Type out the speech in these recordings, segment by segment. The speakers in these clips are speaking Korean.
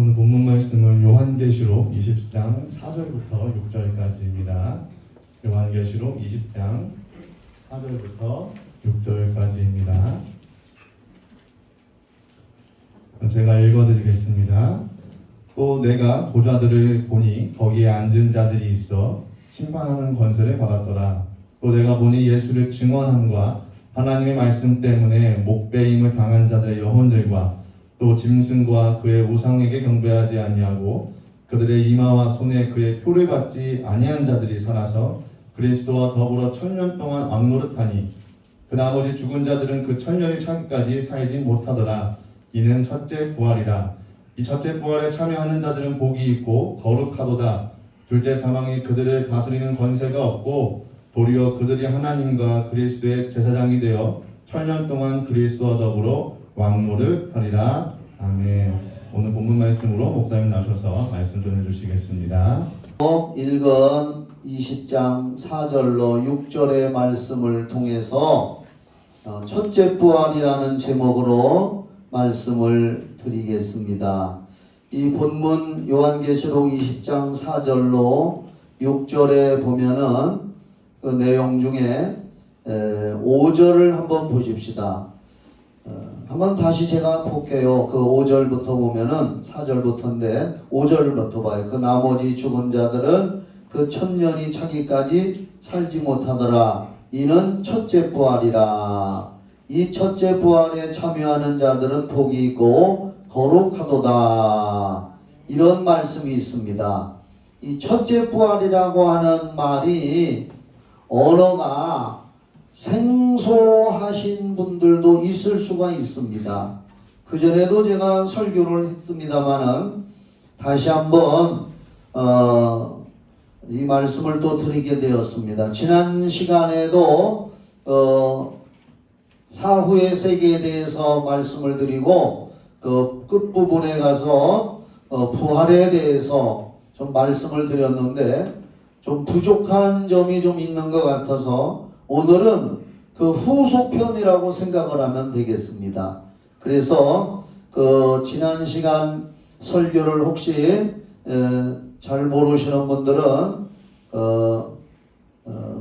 오늘 본문 말씀은 요한계시록 20장 4절부터 6절까지입니다. 요한계시록 20장 4절부터 6절까지입니다. 제가 읽어드리겠습니다. 또 내가 보좌들을 보니 거기에 앉은 자들이 있어 심판하는 권세를 받았더라. 또 내가 보니 예수를 증언함과 하나님의 말씀 때문에 목배임을 당한 자들의 영혼들과 또 짐승과 그의 우상에게 경배하지 아니하고 그들의 이마와 손에 그의 표를 받지 아니한 자들이 살아서 그리스도와 더불어 1000년 동안 왕노릇하니 그 나머지 죽은 자들은 그 1000년이 차기까지 살지 못하더라. 이는 첫째 부활이라. 이 첫째 부활에 참여하는 자들은 복이 있고 거룩하도다. 둘째 사망이 그들을 다스리는 권세가 없고 도리어 그들이 하나님과 그리스도의 제사장이 되어 1000년 동안 그리스도와 더불어 왕노를 하리라. 아멘. 오늘 본문 말씀으로 목사님 나오셔서 말씀 전해주시겠습니다. 읽은 20장 4절로 6절의 말씀을 통해서 첫째 부활이라는 제목으로 말씀을 드리겠습니다. 이 본문 요한계시록 20장 4절로 6절에 보면은 그 내용 중에 5절을 한번 보십시다. 한번 다시 제가 볼게요. 그 5절부터 보면은 4절부터인데 5절부터 봐요. 그 나머지 죽은 자들은 그 1000년이 차기까지 살지 못하더라. 이는 첫째 부활이라. 이 첫째 부활에 참여하는 자들은 복이 있고 거룩하도다. 이런 말씀이 있습니다. 이 첫째 부활이라고 하는 말이 언어가 생소하신 분들도 있을 수가 있습니다. 그전에도 제가 설교를 했습니다마는 다시 한번 이 말씀을 또 드리게 되었습니다. 지난 시간에도 사후의 세계에 대해서 말씀을 드리고 그 끝부분에 가서 부활에 대해서 좀 말씀을 드렸는데 좀 부족한 점이 좀 있는 것 같아서 오늘은 그 후속편이라고 생각을 하면 되겠습니다. 그래서 그 지난 시간 설교를 혹시 잘 모르시는 분들은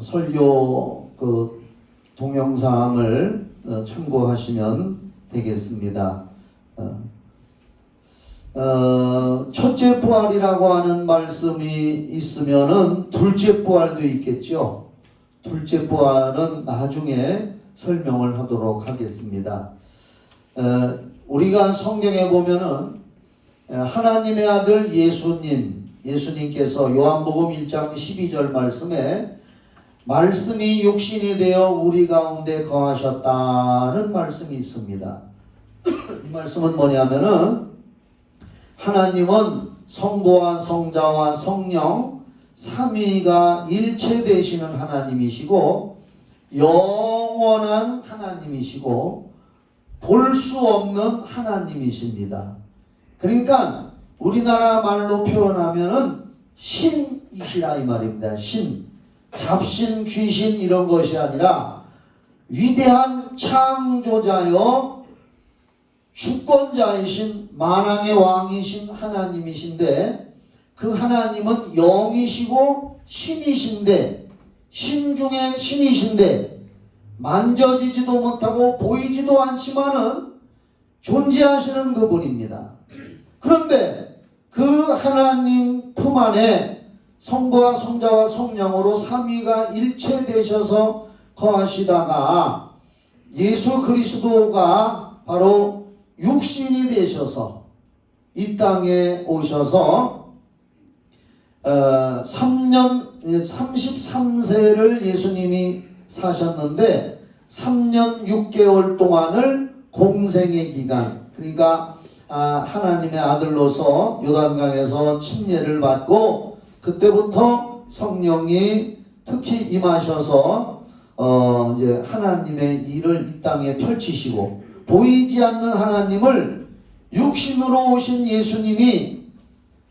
설교 그 동영상을 참고하시면 되겠습니다. 첫째 부활이라고 하는 말씀이 있으면은 둘째 부활도 있겠죠. 둘째 부활은 나중에 설명을 하도록 하겠습니다. 우리가 성경에 보면은 하나님의 아들 예수님께서 요한복음 1장 12절 말씀에 말씀이 육신이 되어 우리 가운데 거하셨다는 말씀이 있습니다. 이 말씀은 뭐냐면은 하나님은 성부와 성자와 성령 삼위가 일체되시는 하나님이시고 영원한 하나님이시고 볼 수 없는 하나님이십니다. 그러니까 우리나라 말로 표현하면은 신이시라 이 말입니다. 신, 잡신, 귀신 이런 것이 아니라 위대한 창조자여 주권자이신 만왕의 왕이신 하나님이신데 그 하나님은 영이시고 신이신데 신 중에 신이신데 만져지지도 못하고 보이지도 않지만은 존재하시는 그분입니다. 그런데 그 하나님 품 안에 성부와 성자와 성령으로 삼위가 일체되셔서 거하시다가 예수 그리스도가 바로 육신이 되셔서 이 땅에 오셔서 33세를 예수님이 사셨는데 3년 6개월 동안을 공생의 기간, 그러니까 하나님의 아들로서 요단강에서 침례를 받고 그때부터 성령이 특히 임하셔서 이제 하나님의 일을 이 땅에 펼치시고 보이지 않는 하나님을 육신으로 오신 예수님이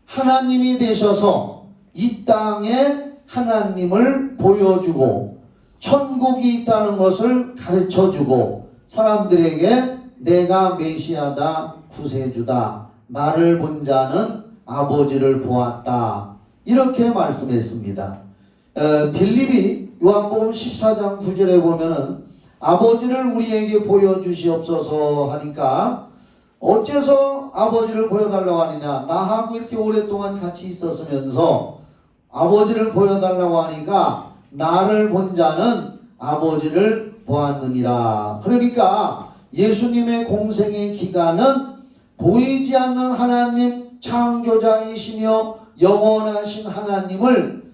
하나님이 되셔서 이 땅에 하나님을 보여주고 천국이 있다는 것을 가르쳐주고 사람들에게 내가 메시아다, 구세주다, 나를 본 자는 아버지를 보았다. 이렇게 말씀했습니다. 빌립이 요한복음 14장 9절에 보면은 아버지를 우리에게 보여주시옵소서 하니까 어째서 아버지를 보여달라고 하느냐. 나하고 이렇게 오랫동안 같이 있었으면서 아버지를 보여달라고 하니까 나를 본 자는 아버지를 보았느니라. 그러니까 예수님의 공생의 기간은 보이지 않는 하나님 창조자이시며 영원하신 하나님을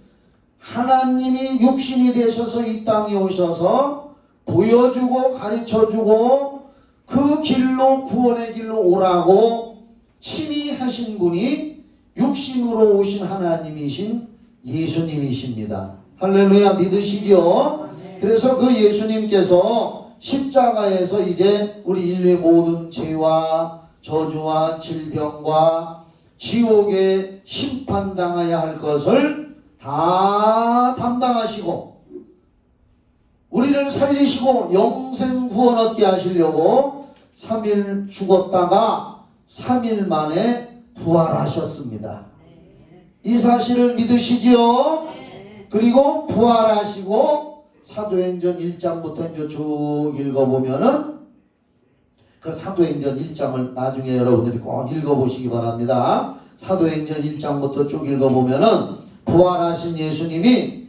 하나님이 육신이 되셔서 이 땅에 오셔서 보여주고 가르쳐주고 그 길로 구원의 길로 오라고 친히 하신 분이 육신으로 오신 하나님이신 예수님이십니다. 할렐루야, 믿으시죠? 그래서 그 예수님께서 십자가에서 이제 우리 인류의 모든 죄와 저주와 질병과 지옥에 심판당해야 할 것을 다 담당하시고 우리를 살리시고 영생 구원 얻게 하시려고 3일 죽었다가 3일 만에 부활하셨습니다. 이 사실을 믿으시지요? 그리고 부활하시고 사도행전 1장부터 이제 쭉 읽어보면은 그 사도행전 1장을 나중에 여러분들이 꼭 읽어보시기 바랍니다. 사도행전 1장부터 쭉 읽어보면은 부활하신 예수님이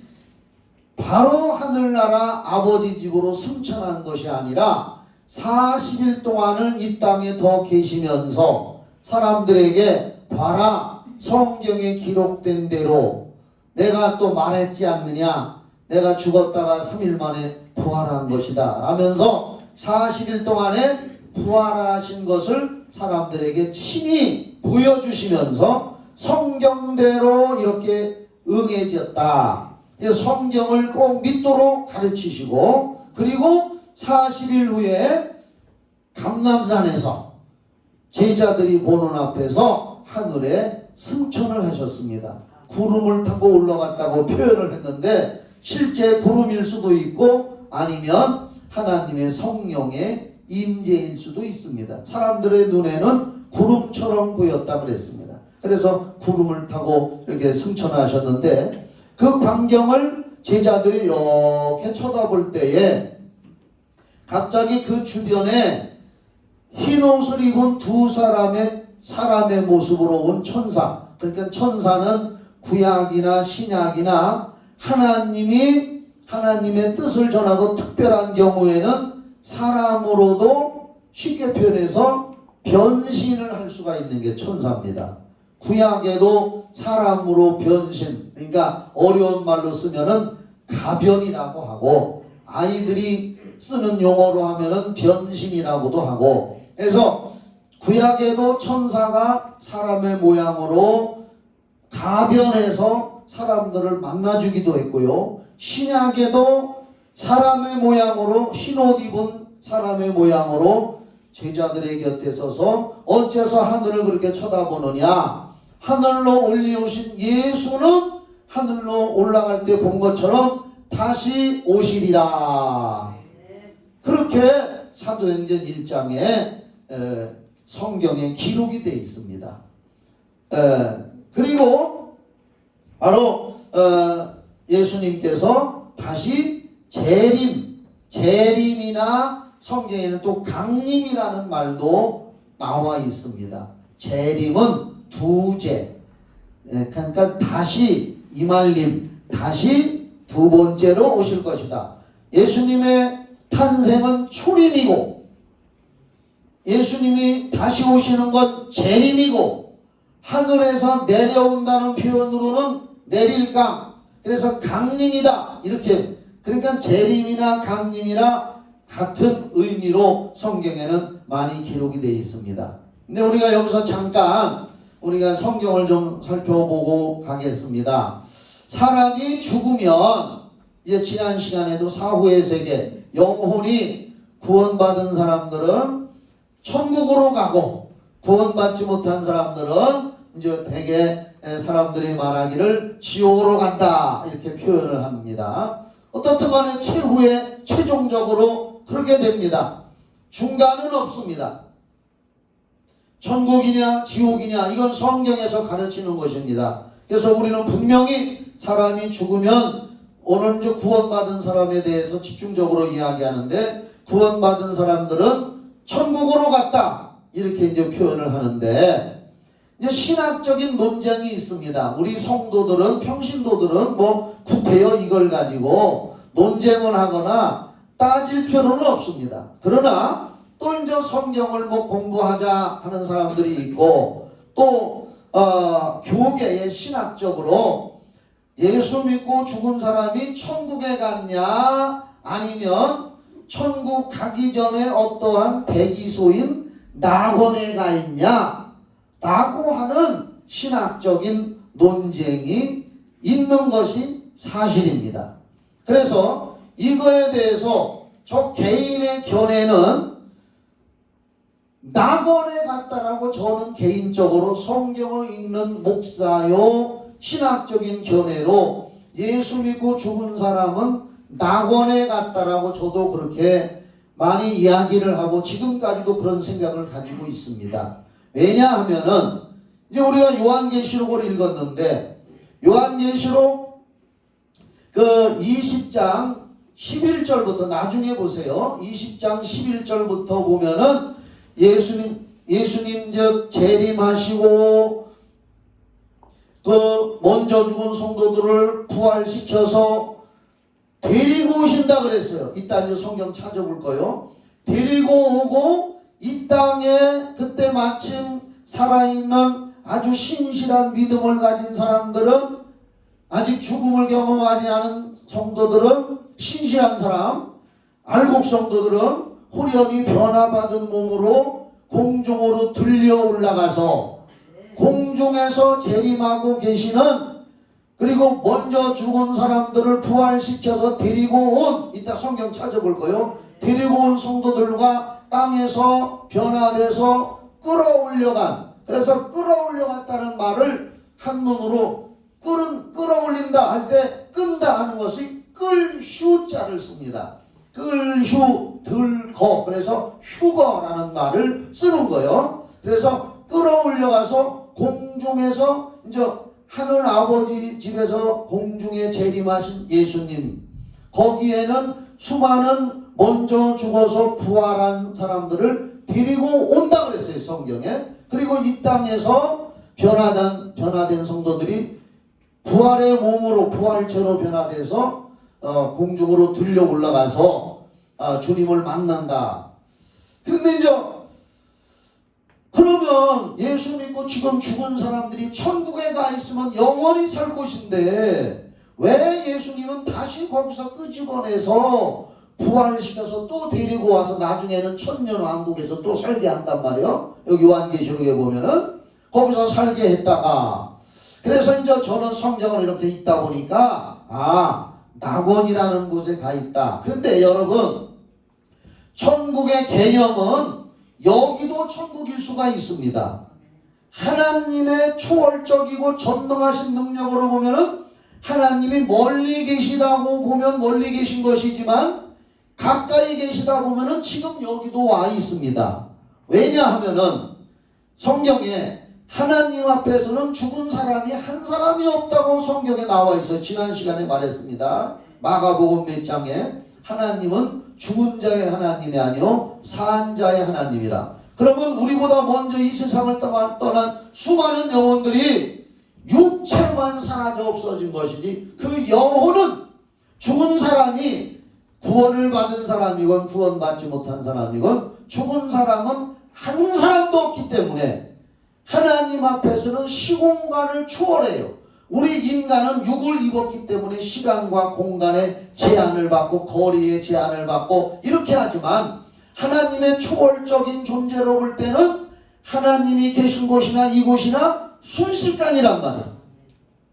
바로 하늘나라 아버지 집으로 승천한 것이 아니라 40일 동안을 이 땅에 더 계시면서 사람들에게 봐라, 성경에 기록된 대로 내가 또 말했지 않느냐, 내가 죽었다가 3일 만에 부활한 것이다 라면서 40일 동안에 부활하신 것을 사람들에게 친히 보여주시면서 성경대로 이렇게 응해졌다. 성경을 꼭 믿도록 가르치시고 그리고 40일 후에 감람산에서 제자들이 보는 앞에서 하늘에 승천을 하셨습니다. 구름을 타고 올라갔다고 표현을 했는데 실제 구름일 수도 있고 아니면 하나님의 성령의 임재일 수도 있습니다. 사람들의 눈에는 구름처럼 보였다 그랬습니다. 그래서 구름을 타고 이렇게 승천하셨는데 그 광경을 제자들이 이렇게 쳐다볼 때에 갑자기 그 주변에 흰 옷을 입은 두 사람의 모습으로 온 천사, 그러니까 천사는 구약이나 신약이나 하나님의 뜻을 전하고 특별한 경우에는 사람으로도 쉽게 표현해서 변신을 할 수가 있는 게 천사입니다. 구약에도 사람으로 변신, 그러니까 어려운 말로 쓰면은 가변이라고 하고 아이들이 쓰는 용어로 하면은 변신이라고도 하고, 그래서 구약에도 천사가 사람의 모양으로 가변해서 사람들을 만나주기도 했고요. 신약에도 사람의 모양으로 흰옷 입은 사람의 모양으로 제자들의 곁에 서서 어째서 하늘을 그렇게 쳐다보느냐, 하늘로 올리우신 예수는 하늘로 올라갈 때 본 것처럼 다시 오시리라. 그렇게 사도행전 1장에 성경에 기록이 되어 있습니다. 그리고 바로 예수님께서 다시 재림이나 성경에는 또 강림이라는 말도 나와 있습니다. 재림은 두재, 그러니까 다시 이말림, 다시 두 번째로 오실 것이다. 예수님의 탄생은 초림이고 예수님이 다시 오시는 건 재림이고 하늘에서 내려온다는 표현으로는 내릴강, 그래서 강림이다 이렇게, 그러니까 재림이나 강림이나 같은 의미로 성경에는 많이 기록이 되어 있습니다. 근데 우리가 여기서 잠깐 우리가 성경을 좀 살펴보고 가겠습니다. 사람이 죽으면 이제 지난 시간에도 사후의 세계, 영혼이 구원받은 사람들은 천국으로 가고 구원받지 못한 사람들은 이제 대개 사람들이 말하기를 지옥으로 간다 이렇게 표현을 합니다. 어떻든 간에 최후에 최종적으로 그렇게 됩니다. 중간은 없습니다. 천국이냐 지옥이냐 이건 성경에서 가르치는 것입니다. 그래서 우리는 분명히 사람이 죽으면 오늘 이제 구원받은 사람에 대해서 집중적으로 이야기하는데 구원받은 사람들은 천국으로 갔다 이렇게 이제 표현을 하는데 이제 신학적인 논쟁이 있습니다. 우리 성도들은 평신도들은 뭐 구태여 이걸 가지고 논쟁을 하거나 따질 필요는 없습니다. 그러나 또 이제 성경을 뭐 공부하자 하는 사람들이 있고 또 교계에 신학적으로 예수 믿고 죽은 사람이 천국에 갔냐 아니면 천국 가기 전에 어떠한 대기소인 낙원에 가 있냐 라고 하는 신학적인 논쟁이 있는 것이 사실입니다. 그래서 이거에 대해서 저 개인의 견해는 낙원에 갔다라고 저는 개인적으로 성경을 읽는 목사요 신학적인 견해로 예수 믿고 죽은 사람은 낙원에 갔다라고 저도 그렇게 많이 이야기를 하고 지금까지도 그런 생각을 가지고 있습니다. 왜냐하면은 이제 우리가 요한계시록을 읽었는데 요한계시록 그 20장 11절부터 나중에 보세요. 20장 11절부터 보면은 예수님 즉 재림하시고 그 먼저 죽은 성도들을 부활시켜서 데리고 오신다 그랬어요. 이따 이제 성경 찾아볼 거요. 데리고 오고 이 땅에 그때 마침 살아있는 아주 신실한 믿음을 가진 사람들은 아직 죽음을 경험하지 않은 성도들은 신실한 사람, 알곡 성도들은 후련히 변화받은 몸으로 공중으로 들려 올라가서 공중에서 재림하고 계시는 그리고 먼저 죽은 사람들을 부활시켜서 데리고 온 이따 성경 찾아볼 거예요. 데리고 온 성도들과 땅에서 변화돼서 끌어올려간 그래서 끌어올려갔다는 말을 한문으로 끌어올린다 할 때 끈다 하는 것이 끌휴자를 씁니다. 끌휴 들거 그래서 휴거라는 말을 쓰는 거예요. 그래서 끌어올려가서 공중에서 이제 하늘 아버지 집에서 공중에 재림하신 예수님 거기에는 수많은 먼저 죽어서 부활한 사람들을 데리고 온다 그랬어요 성경에. 그리고 이 땅에서 변화된 성도들이 부활의 몸으로 부활체로 변화돼서 공중으로 들려 올라가서 주님을 만난다. 그런데 이제 그러면 예수 믿고 지금 죽은 사람들이 천국에 가 있으면 영원히 살 곳인데 왜 예수님은 다시 거기서 끄집어내서 부활시켜서 또 데리고 와서 나중에는 천년왕국에서 또 살게 한단 말이에요. 여기 요한계시록에 보면은 거기서 살게 했다가 그래서 이제 저는 성경을 이렇게 읽다 보니까 낙원이라는 곳에 가 있다. 그런데 여러분 천국의 개념은 여기도 천국일 수가 있습니다. 하나님의 초월적이고 전능하신 능력으로 보면은 하나님이 멀리 계시다고 보면 멀리 계신 것이지만 가까이 계시다 보면은 지금 여기도 와 있습니다. 왜냐하면은 성경에 하나님 앞에서는 죽은 사람이 한 사람이 없다고 성경에 나와 있어요. 지난 시간에 말했습니다. 마가복음 몇 장에 하나님은 죽은 자의 하나님이 아니요 산 자의 하나님이라. 그러면 우리보다 먼저 이 세상을 떠난 수많은 영혼들이 육체만 사라져 없어진 것이지 그 영혼은 죽은 사람이 구원을 받은 사람이건 구원받지 못한 사람이건 죽은 사람은 한 사람도 없기 때문에 하나님 앞에서는 시공간을 초월해요. 우리 인간은 육을 입었기 때문에 시간과 공간의 제한을 받고 거리의 제한을 받고 이렇게 하지만 하나님의 초월적인 존재로 볼 때는 하나님이 계신 곳이나 이곳이나 순식간이란 말이에요.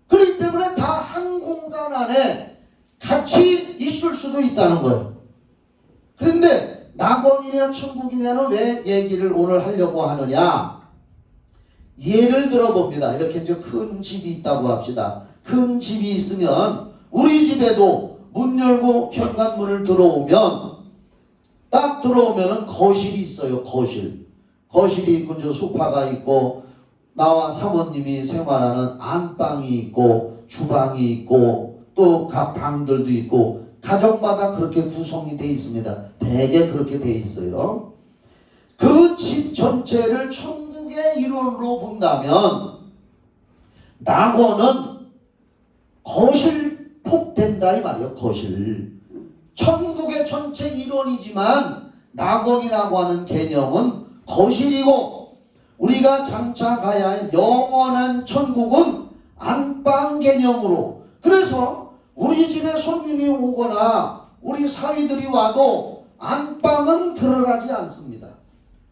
그렇기 때문에 다 한 공간 안에 같이 있을 수도 있다는 거예요. 그런데 낙원이냐 천국이냐는 왜 얘기를 오늘 하려고 하느냐. 예를 들어봅니다. 이렇게 이제 큰 집이 있다고 합시다. 큰 집이 있으면 우리 집에도 문 열고 현관문을 들어오면 딱 들어오면은 거실이 있어요. 거실. 거실이 있고 저 소파가 있고 나와 사모님이 생활하는 안방이 있고 주방이 있고 또 각 방들도 있고 가정마다 그렇게 구성이 되어 있습니다. 대개 그렇게 되어 있어요. 그 집 전체를 천국의 이론으로 본다면 낙원은 거실 폭된다 이 말이에요. 거실. 천국의 전체 이론이지만 낙원이라고 하는 개념은 거실이고 우리가 장차 가야 할 영원한 천국은 안방 개념으로. 그래서 우리 집에 손님이 오거나 우리 사위들이 와도 안방은 들어가지 않습니다.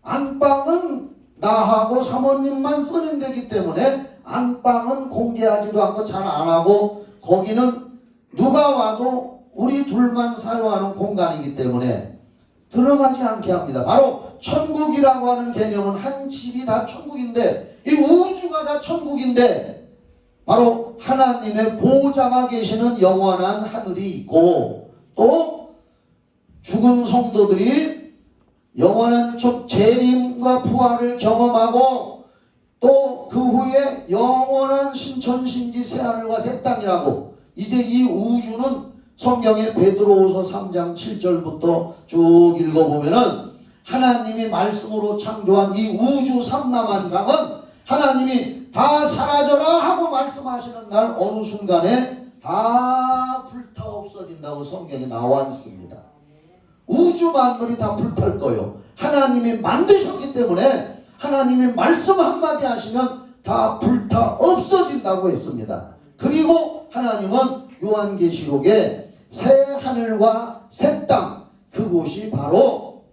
안방은 나하고 사모님만 쓰는 데기 때문에 안방은 공개하지도 않고 잘 안 하고 거기는 누가 와도 우리 둘만 사용하는 공간이기 때문에 들어가지 않게 합니다. 바로 천국이라고 하는 개념은 한 집이 다 천국인데 이 우주가 다 천국인데 바로 하나님의 보좌가 계시는 영원한 하늘이 있고 또 죽은 성도들이 영원한 재림과 부활을 경험하고 또 그 후에 영원한 신천신지 새하늘과 새 땅이라고 이제 이 우주는 성경의 베드로후서 3장 7절부터 쭉 읽어보면은 하나님이 말씀으로 창조한 이 우주 삼라만상은 하나님이 다 사라져라 하고 말씀하시는 날 어느 순간에 다 불타 없어진다고 성경에 나와 있습니다. 우주 만물이 다 불탈 거예요. 하나님이 만드셨기 때문에 하나님이 말씀 한마디 하시면 다 불타 없어진다고 했습니다. 그리고 하나님은 요한계시록에 새 하늘과 새 땅 그곳이 바로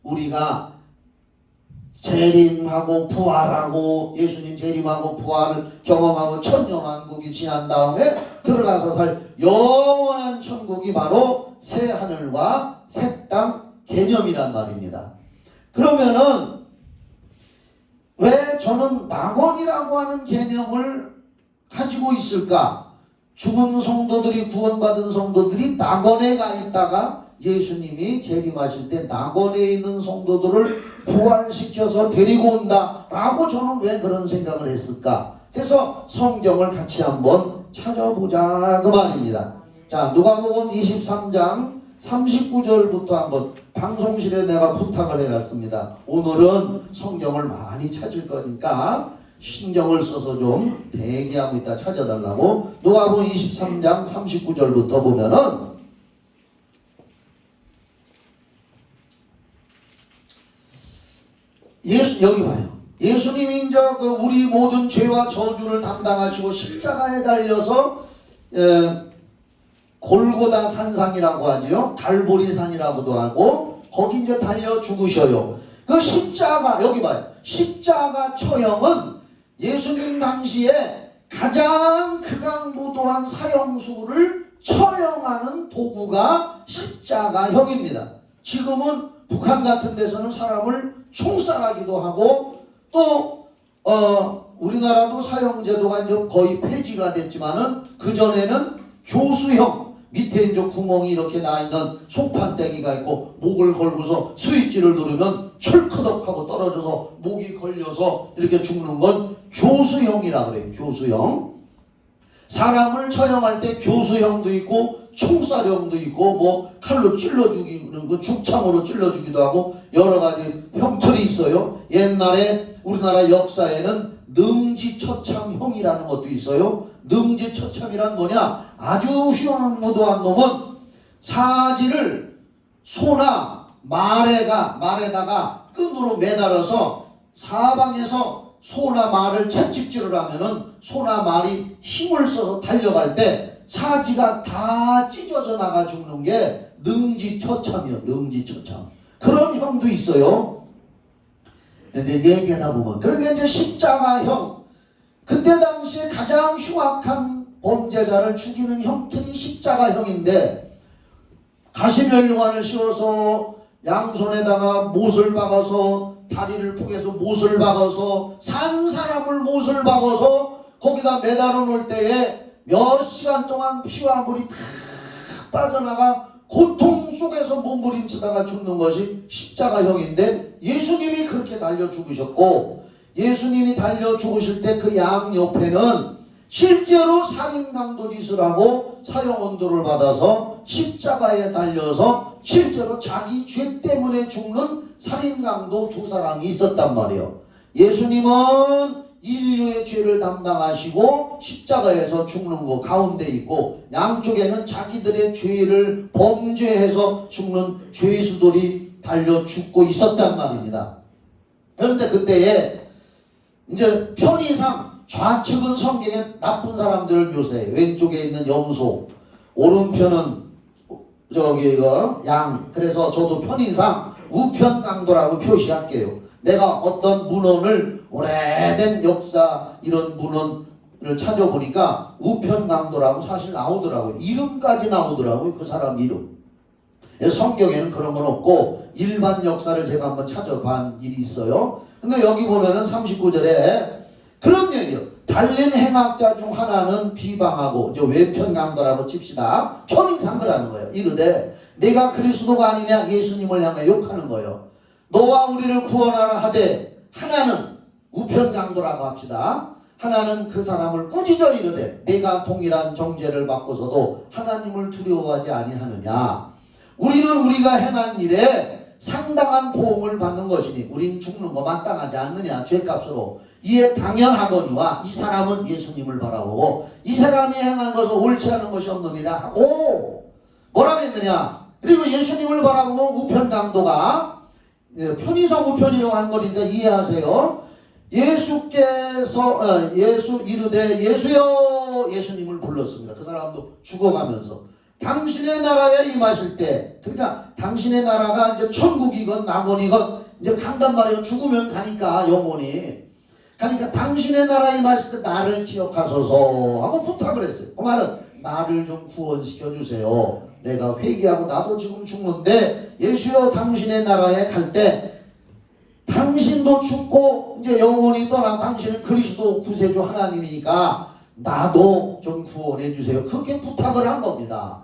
우리가 재림하고 부활하고 예수님 재림하고 부활을 경험하고 천년왕국이 지난 다음에 들어가서 살 영원한 천국이 바로 새 하늘과 새 땅 개념이란 말입니다. 그러면은 왜 저는 낙원이라고 하는 개념을 가지고 있을까? 죽은 성도들이 구원받은 성도들이 낙원에 가 있다가 예수님이 재림하실 때 낙원에 있는 성도들을 부활시켜서 데리고 온다라고 저는 왜 그런 생각을 했을까? 그래서 성경을 같이 한번 찾아보자 그 말입니다. 자, 누가복음 23장 39절부터 한번 방송실에 내가 부탁을 해놨습니다. 오늘은 성경을 많이 찾을 거니까 신경을 써서 좀 대기하고 있다 찾아달라고. 누가복음 23장 39절부터 보면은 여기 봐요. 예수님이 이제 우리 모든 죄와 저주를 담당하시고 십자가에 달려서 골고다 산상이라고 하지요. 갈보리산이라고도 하고 거기 이제 달려 죽으셔요. 그 십자가 여기 봐요. 십자가 처형은 예수님 당시에 가장 극악무도한 사형수를 처형하는 도구가 십자가형입니다. 지금은 북한 같은 데서는 사람을 총살하기도 하고 또 우리나라도 사형제도가 이제 거의 폐지가 됐지만은 그 전에는 교수형 밑에 이제 구멍이 이렇게 나 있는 송판대기가 있고 목을 걸고서 스위치를 누르면 철커덕하고 떨어져서 목이 걸려서 이렇게 죽는 건 교수형이라 그래요. 교수형. 사람을 처형할 때 교수형도 있고 총살형도 있고 뭐 칼로 찔러 죽이는 거 죽창으로 찔러 주기도 하고 여러 가지 형틀이 있어요. 옛날에 우리나라 역사에는 능지처참형이라는 것도 있어요. 능지처참이란 뭐냐? 아주 흉악무도한 놈은 사지를 소나 말에다가 끈으로 매달아서 사방에서 소나 말을 채찍질을 하면은 소나 말이 힘을 써서 달려갈 때 사지가 다 찢어져 나가 죽는 게 능지처참이요. 능지처참. 그런 형도 있어요. 이제 얘기하다 보면. 그러니까 이제 십자가형. 그때 당시에 가장 흉악한 범죄자를 죽이는 형틀이 십자가형인데 가시면류관을 씌워서 양손에다가 못을 박아서 다리를 포개서 못을 박아서 산 사람을 못을 박아서 거기다 매달아 놓을 때에 몇 시간 동안 피와 물이 다 빠져나가 고통 속에서 몸부림치다가 죽는 것이 십자가형인데 예수님이 그렇게 달려 죽으셨고 예수님이 달려 죽으실 때 그 양 옆에는 실제로 살인강도 짓을 하고 사형언도를 받아서 십자가에 달려서 실제로 자기 죄 때문에 죽는 살인강도 두 사람이 있었단 말이에요. 예수님은 인류의 죄를 담당하시고 십자가에서 죽는 거 가운데 있고 양쪽에는 자기들의 죄를 범죄해서 죽는 죄수들이 달려 죽고 있었단 말입니다. 그런데 그때에 이제 편의상 좌측은 성경에 나쁜 사람들을 묘사해요. 왼쪽에 있는 염소, 오른편은 저기 양. 그래서 저도 편의상 우편강도라고 표시할게요. 내가 어떤 문헌을 오래된 역사 이런 문헌을 찾아보니까 우편강도라고 사실 나오더라고요. 이름까지 나오더라고요. 그 사람 이름. 성경에는 그런 건 없고 일반 역사를 제가 한번 찾아본 일이 있어요. 근데 여기 보면은 39절에 그런 얘기예요. 달린 행악자 중 하나는 비방하고 이제 외편강도라고 칩시다. 편의상을 하는 거예요. 이르되 내가 그리스도가 아니냐 예수님을 향해 욕하는 거예요. 너와 우리를 구원하라 하되 하나는 우편강도라고 합시다. 하나는 그 사람을 꾸짖어 이르되 내가 동일한 정죄를 받고서도 하나님을 두려워하지 아니하느냐. 우리는 우리가 행한 일에 상당한 보응을 받는 것이니 우린 죽는 거 마땅하지 않느냐 죄값으로. 이에 당연하거니와 이 사람은 예수님을 바라보고 이 사람이 행한 것은 옳지 않은 것이 없느니라 하고 뭐라고 했느냐. 그리고 예수님을 바라보고 우편강도가 편의상 우편이라고 한 거니까 이해하세요. 예수께서 예수 이르되 예수여 예수님을 불렀습니다. 그 사람도 죽어가면서 당신의 나라에 임하실 때, 그러니까 당신의 나라가 이제 천국이건 낙원이건 이제 간단 말이에요. 죽으면 가니까 영혼이 가니까 당신의 나라에 임하실 때 나를 기억하소서 하고 부탁을 했어요. 그 말은 나를 좀 구원시켜 주세요. 내가 회개하고 나도 지금 죽는데 예수여 당신의 나라에 갈 때 당신도 죽고 이제 영혼이 떠나 당신은 그리스도 구세주 하나님이니까 나도 좀 구원해 주세요. 그렇게 부탁을 한 겁니다.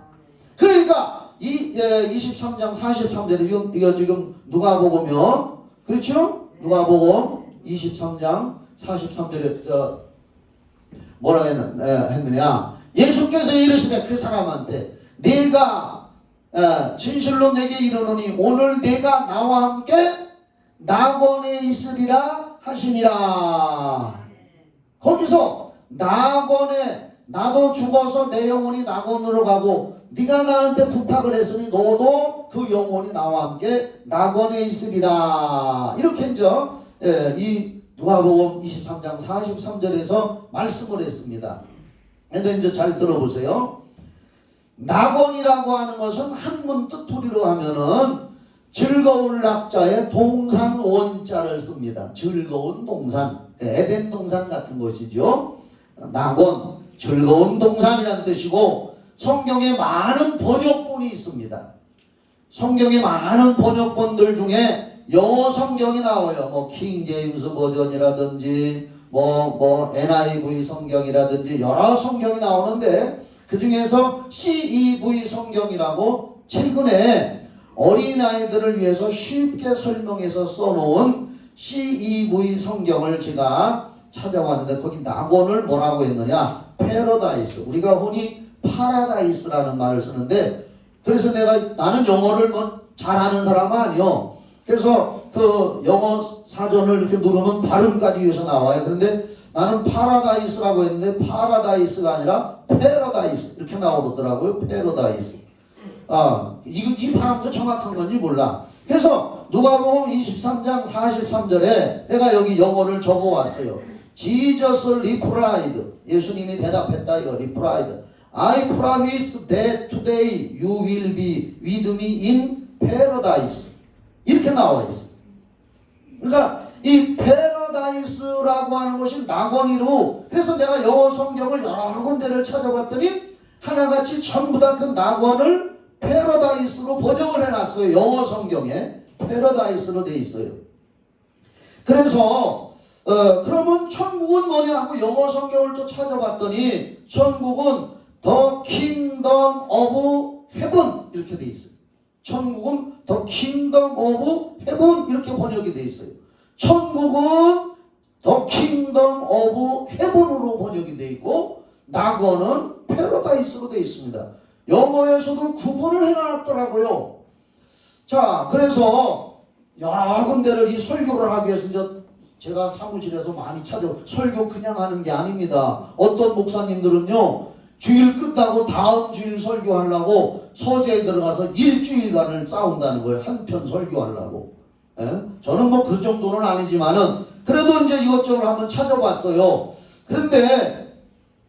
그러니까 23장 43절에 이거 지금 누가복음이요. 그렇죠? 누가복음 23장 43절에 뭐라 했느냐. 예수께서 이르시되 그 사람한테 내가 진실로 내게 이르노니 오늘 내가 나와 함께 낙원에 있으리라 하시니라. 거기서 낙원에 나도 죽어서 내 영혼이 낙원으로 가고 네가 나한테 부탁을 했으니 너도 그 영혼이 나와 함께 낙원에 있으리라. 이렇게 이제 이 누가복음 23장 43절에서 말씀을 했습니다. 근데 이제 잘 들어보세요. 낙원이라고 하는 것은 한문 뜻풀이로 하면은 즐거울 낙자에 동산 원자를 씁니다. 즐거운 동산, 에덴 동산 같은 것이죠. 낙원, 즐거운 동산이라는 뜻이고 성경에 많은 번역본이 있습니다. 성경에 많은 번역본들 중에 영어 성경이 나와요. 뭐 킹제임스 버전이라든지 뭐 NIV 성경이라든지 여러 성경이 나오는데 그 중에서 CEV 성경이라고 최근에 어린아이들을 위해서 쉽게 설명해서 써놓은 CEV 성경을 제가 찾아왔는데 거기 낙원을 뭐라고 했느냐. 패러다이스. 우리가 흔히 파라다이스라는 말을 쓰는데 그래서 나는 영어를 뭐 잘하는 사람은 아니요. 그래서 그 영어 사전을 이렇게 누르면 발음까지 위해서 나와요. 그런데 나는 파라다이스라고 했는데 파라다이스가 아니라 패러다이스 이렇게 나오더라고요. 패러다이스. 이 발음도 정확한 건지 몰라. 그래서 누가복음 23장 43절에 내가 여기 영어를 적어왔어요. Jesus replied. 예수님이 대답했다. 이거 replied. I promise that today you will be with me in paradise. 이렇게 나와 있어요. 그러니까 이 패러다이스라고 하는 것이 낙원이로. 그래서 내가 영어 성경을 여러 군데를 찾아봤더니 하나같이 전부 다 그 낙원을 패러다이스로 번역을 해놨어요. 영어 성경에 패러다이스로 돼 있어요. 그래서 그러면 천국은 뭐냐 하고 영어 성경을 또 찾아봤더니 천국은 The Kingdom of heaven 이렇게 돼 있어요. 천국은 the kingdom of heaven 이렇게 번역이 돼 있어요. 천국은 the kingdom of heaven으로 번역이 돼 있고 낙원은 paradise로 돼 있습니다. 영어에서도 구분을 해놨더라고요. 자, 그래서 여러 군데를 이 설교를 하기 위해서 이제 제가 사무실에서 많이 설교 그냥 하는 게 아닙니다. 어떤 목사님들은요, 주일 끝나고 다음 주일 설교하려고 서재에 들어가서 일주일간을 싸운다는 거예요. 한 편 설교하려고. 예? 저는 뭐 그 정도는 아니지만은 그래도 이제 이것저것 한번 찾아봤어요. 그런데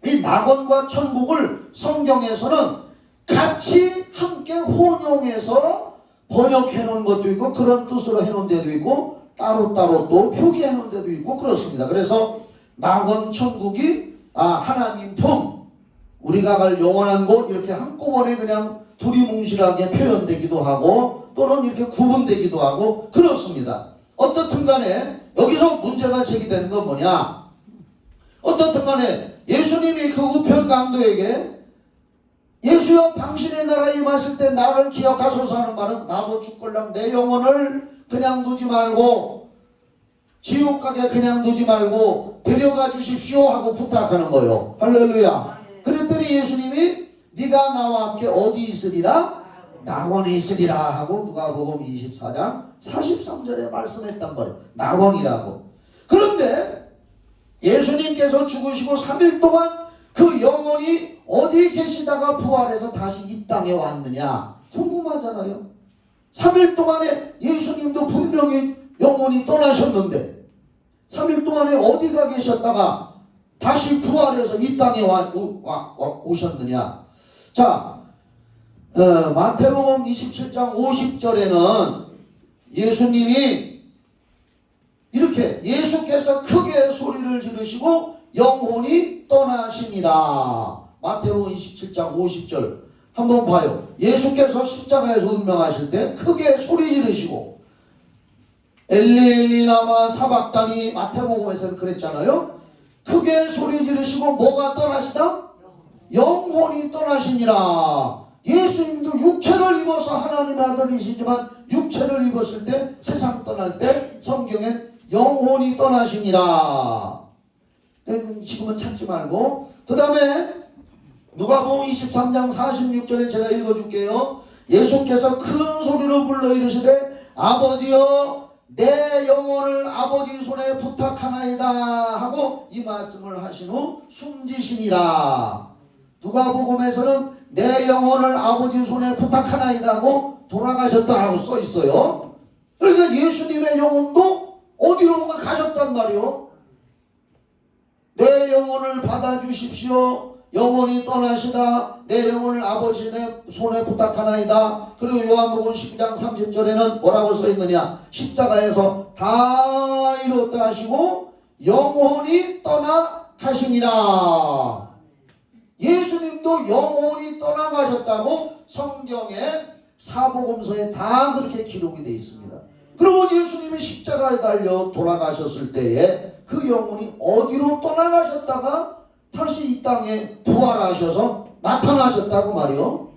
이 낙원과 천국을 성경에서는 같이 함께 혼용해서 번역해 놓은 것도 있고 그런 뜻으로 해 놓은 데도 있고 따로따로 또 표기해 놓은 데도 있고 그렇습니다. 그래서 낙원 천국이 하나님 품 우리가 갈 영원한 곳 이렇게 한꺼번에 그냥 두리뭉실하게 표현되기도 하고 또는 이렇게 구분되기도 하고 그렇습니다. 어떻든 간에 여기서 문제가 제기되는 건 뭐냐? 어떻든 간에 예수님이 그 우편 강도에게 예수여 당신의 나라에 임하실 때 나를 기억하소서 하는 말은 나도 죽걸랑 내 영혼을 그냥 두지 말고 지옥 가게 그냥 두지 말고 데려가 주십시오 하고 부탁하는 거예요. 할렐루야. 그랬더니 예수님이 네가 나와 함께 어디 있으리라? 낙원에 있으리라 하고 누가복음 24장 43절에 말씀했단 말이에요. 낙원이라고. 그런데 예수님께서 죽으시고 3일 동안 그 영혼이 어디 계시다가 부활해서 다시 이 땅에 왔느냐 궁금하잖아요. 3일 동안에 예수님도 분명히 영혼이 떠나셨는데 3일 동안에 어디가 계셨다가 다시 부활해서 이 땅에 오셨느냐. 자, 마태복음 27장 50절에는 예수님이 이렇게 예수께서 크게 소리를 지르시고 영혼이 떠나시니라. 마태복음 27장 50절 한번 봐요. 예수께서 십자가에서 운명하실 때 크게 소리 지르시고 엘리 엘리 라마 사박다니 마태복음에서는 그랬잖아요. 크게 소리 지르시고 뭐가 떠나시다? 영혼이 떠나시니라. 예수님도 육체를 입어서 하나님의 아들이시지만 육체를 입었을 때 세상 떠날 때 성경엔 영혼이 떠나시니라. 지금은 찾지 말고 그 다음에 누가복음 23장 46절에 제가 읽어줄게요. 예수께서 큰 소리로 불러 이르시되 아버지여 내 영혼을 아버지 손에 부탁하나이다 하고 이 말씀을 하신 후 숨지시니라. 누가복음에서는 내 영혼을 아버지 손에 부탁하나이다 하고 돌아가셨다라고 써 있어요. 그러니까 예수님의 영혼도 어디론가 가셨단 말이요. 내 영혼을 받아주십시오. 영혼이 떠나시다. 내 영혼을 아버지 손에 부탁하나이다. 그리고 요한복음 12장 30절에는 뭐라고 써있느냐. 십자가에서 다 이뤘다 하시고 영혼이 떠나가시니라. 예수님도 영혼이 떠나가셨다고 성경에 사복음서에 다 그렇게 기록이 되어 있습니다. 그러면 예수님이 십자가에 달려 돌아가셨을 때에 그 영혼이 어디로 떠나가셨다가 다시 이 땅에 부활하셔서 나타나셨다고 말이요.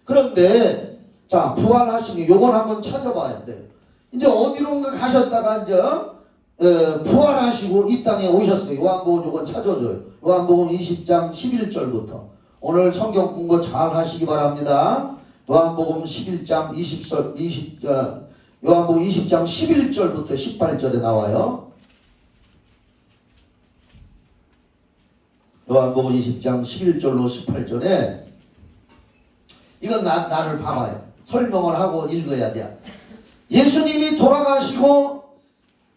그런데 자 부활하시니 요건 한번 찾아봐야 돼요. 이제 어디론가 가셨다가 이제 부활하시고 이 땅에 오셨어요. 요한복음 요건 찾아줘요. 요한복음 20장 11절부터 오늘 성경 공부 잘 하시기 바랍니다. 요한복음 11장 20절 요한복음 20장 11절부터 18절에 나와요. 요한복음 20장 11절로 18절에 이건 나를 봐봐요. 설명을 하고 읽어야 돼. 예수님이 돌아가시고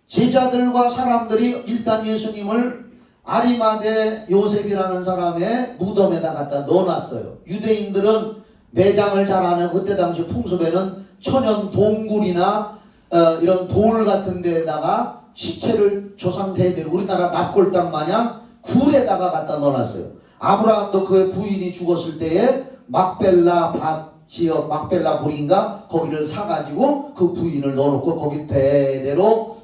제자들과 사람들이 일단 예수님을 아리마대 요셉이라는 사람의 무덤에다 갖다 넣어놨어요. 유대인들은 매장을 잘 안 하고 그때 당시 풍습에는 천연 동굴이나 이런 돌 같은 데다가 시체를 조상 대대로 우리나라 납골당 마냥 굴에다가 갖다 넣어놨어요. 아브라함도 그의 부인이 죽었을 때에 막벨라 지역 막벨라 굴인가 거기를 사가지고 그 부인을 넣어놓고 거기 대대로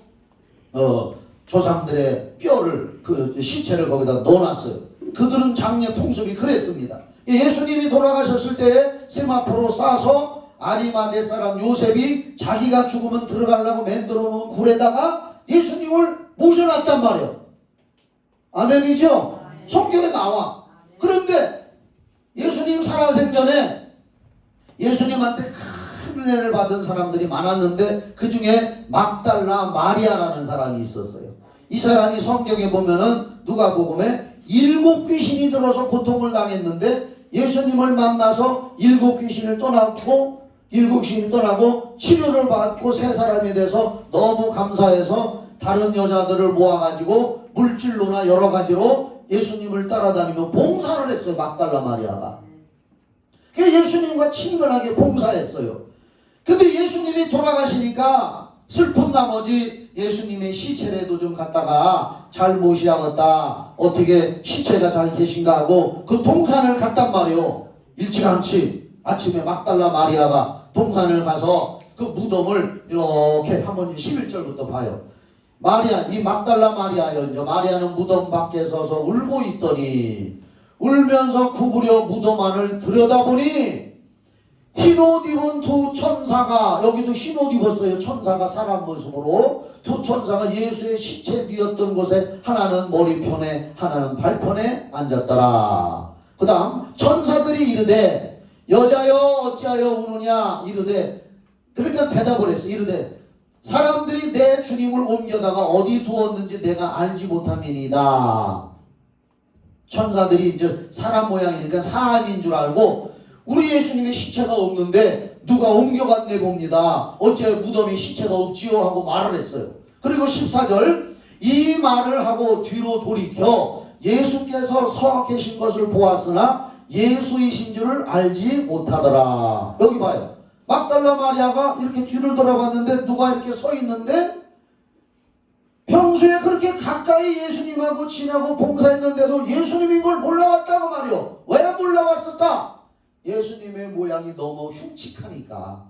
조상들의 뼈를 그 시체를 거기다 넣어놨어요. 그들은 장례 풍습이 그랬습니다. 예수님이 돌아가셨을 때 세마포로 싸서 아리마대 사람 요셉이 자기가 죽으면 들어가려고 만들어 놓은 굴에다가 예수님을 모셔놨단 말이에요. 아멘이죠? 성경에 나와. 그런데 예수님 살아생전에 예수님한테 큰 은혜를 받은 사람들이 많았는데 그 중에 막달라 마리아라는 사람이 있었어요. 이 사람이 성경에 보면은 누가복음에 7 귀신이 들어서 고통을 당했는데 예수님을 만나서 7 귀신을 떠나고 7 귀신이 떠나고 치료를 받고 새 사람이 돼서 너무 감사해서 다른 여자들을 모아가지고 물질로나 여러 가지로 예수님을 따라다니며 봉사를 했어요. 막달라 마리아가. 그래서 예수님과 친근하게 봉사했어요. 근데 예수님이 돌아가시니까 슬픈 나머지 예수님의 시체라도 좀 갖다가 잘 모셔야겠다. 어떻게 시체가 잘 계신가 하고 그 동산을 갔단 말이에요. 일찌감치 아침에 막달라 마리아가 동산을 가서 그 무덤을 이렇게 한번 11절부터 봐요. 마리아, 이 막달라 마리아요. 이제 마리아는 무덤 밖에 서서 울고 있더니 울면서 구부려 무덤 안을 들여다보니 흰옷 입은 2 천사가, 여기도 흰옷 입었어요. 천사가 사람 모습으로 2 천사가 예수의 시체 뒤었던 곳에 하나는 머리편에 하나는 발편에 앉았더라. 그 다음 천사들이 이르되 여자여 어찌하여 우느냐 이르되, 그러니까 대답을 했어. 이르되 사람들이 내 주님을 옮겨다가 어디 두었는지 내가 알지 못함이니이다. 천사들이 이제 사람 모양이니까 사람인 줄 알고 우리 예수님의 시체가 없는데 누가 옮겨갔네 봅니다. 어째 무덤에 시체가 없지요 하고 말을 했어요. 그리고 14절 이 말을 하고 뒤로 돌이켜 예수께서 서 계신 것을 보았으나 예수이신 줄을 알지 못하더라. 여기 봐요. 막달라 마리아가 이렇게 뒤를 돌아봤는데 누가 이렇게 서 있는데 평소에 그렇게 가까이 예수님하고 지나고 봉사했는데도 예수님인 걸 몰라왔다고 말이요. 왜 몰라왔을까? 예수님의 모양이 너무 흉측하니까.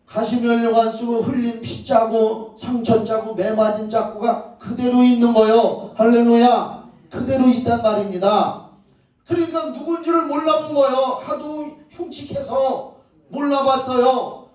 가시면류관 쓰고 흘린 핏자국, 상처자국, 매맞은 자국가 그대로 있는 거요. 할렐루야. 그대로 있단 말입니다. 그러니까 누군지를 몰라본 거요. 하도 흉측해서 몰라봤어요.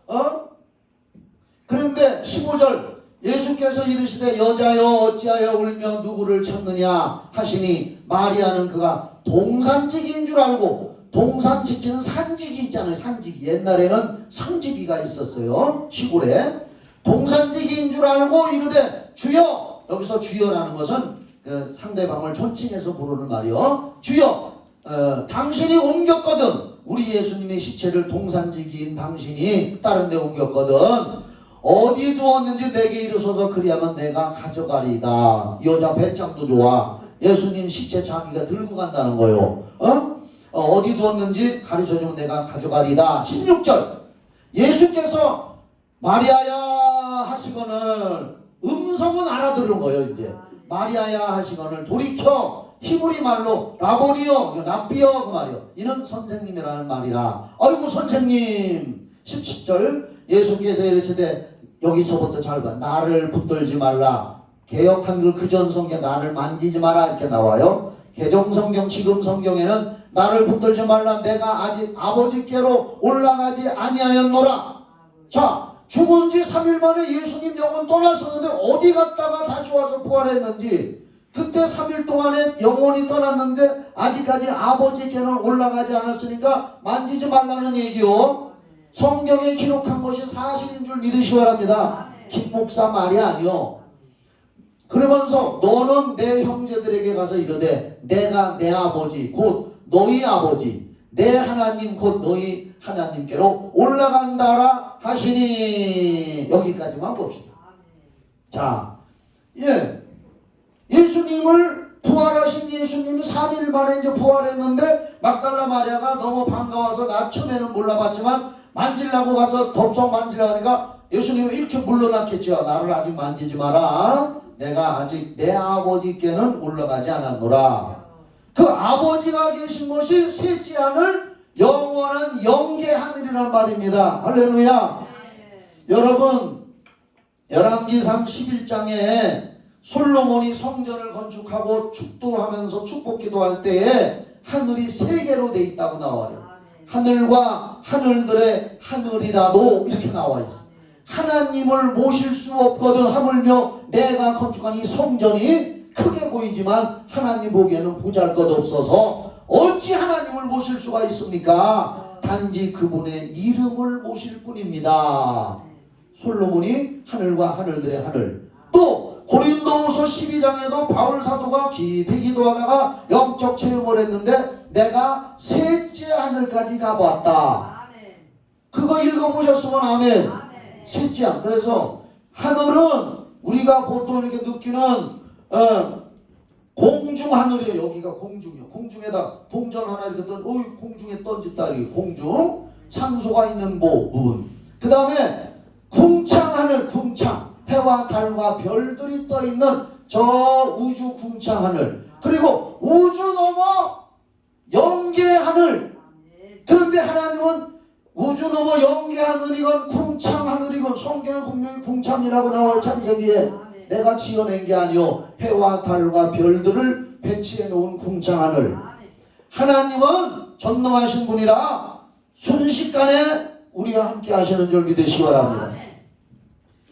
그런데 15절 예수께서 이르시되 여자여 어찌하여 울며 누구를 찾느냐 하시니 마리아는 그가 동산지기인 줄 알고, 동산지기는 산지기 있잖아요. 산지기. 옛날에는 상지기가 있었어요. 시골에. 동산지기인 줄 알고 이르되 주여, 여기서 주여라는 것은 그 상대방을 존칭해서 부르는 말이요. 주여, 당신이 옮겼거든. 우리 예수님의 시체를 동산지기인 당신이 다른 데 옮겼거든. 어디 두었는지 내게 이르소서 그리하면 내가 가져가리이다. 이 여자 배짱도 좋아. 예수님 시체 자기가 들고 간다는 거요. 어디 두었는지 가르쳐주면 내가 가져가리이다. 16절 예수께서 마리아야 하시거늘, 음성은 알아들은 거예요. 이제 마리아야 하시거늘 돌이켜 히브리 말로 라보니요 랍비요 그 말이요. 이는 선생님이라는 말이라. 아이고 선생님. 17절 예수께서 이르시되, 여기서부터 잘 봐. 나를 붙들지 말라. 개역 한글 그전 성경 나를 만지지 마라 이렇게 나와요. 개정 성경 지금 성경에는 나를 붙들지 말라. 내가 아직 아버지께로 올라가지 아니하였노라. 자, 죽은 지 3일 만에 예수님 영혼 떠났었는데 어디 갔다가 다시 와서 부활했는지, 그때 3일 동안에 영혼이 떠났는데 아직까지 아버지께는 올라가지 않았으니까 만지지 말라는 얘기요. 성경에 기록한 것이 사실인 줄 믿으시기 바랍니다. 김목사 말이 아니요. 그러면서 너는 내 형제들에게 가서 이르되 내가 내 아버지 곧 너희 아버지 내 하나님 곧 너희 하나님께로 올라간다라 하시니. 여기까지만 봅시다. 자, 예수님을 부활하신 예수님이 3일 만에 이제 부활했는데 막달라 마리아가 너무 반가워서 나 처음에는 몰라봤지만 만지려고 가서 덥석 만지려고 하니까 예수님은 이렇게 물러났겠죠. 나를 아직 만지지 마라. 내가 아직 내 아버지께는 올라가지 않았노라. 그 아버지가 계신 것이 셋지 않을 영원한 영계 하늘이란 말입니다. 할렐루야. 여러분, 열왕기상 11장에 솔로몬이 성전을 건축하고 축도하면서 축복 기도할 때에 하늘이 세 개로 돼 있다고 나와요. 하늘과 하늘들의 하늘이라도 이렇게 나와 있어. 하나님을 모실 수 없거든. 하물며 내가 건축한 이 성전이 크게 보이지만 하나님 보기에는 보잘것없어서 어찌 하나님을 모실 수가 있습니까? 단지 그분의 이름을 모실 뿐입니다. 솔로몬이 하늘과 하늘들의 하늘. 또 고린도후서 12장에도 바울 사도가 깊이 기도하다가 영적 체험을 했는데 내가 셋째 하늘까지 가보았다. 그거 읽어보셨으면 아멘. 셋째 하늘. 그래서 하늘은 우리가 보통 이렇게 느끼는 공중 하늘이에요. 여기가 공중이요. 공중에다 동전 하나 이렇게 공중에 던졌다. 이게 공중. 산소가 있는 부분. 그 다음에 궁창 하늘, 궁창. 해와 달과 별들이 떠 있는 저 우주 궁창 하늘. 그리고 우주 넘어 영계 하늘. 그런데 하나님은 우주 넘어 영계 하늘이건 궁창 하늘이건 성경에 분명히 궁창이라고 나와요. 창세기에. 내가 지어낸 게 아니요 해와 달과 별들을 배치해 놓은 궁창 하늘. 하나님은 전능하신 분이라 순식간에 우리가 함께 하시는 줄 믿으시기 바랍니다.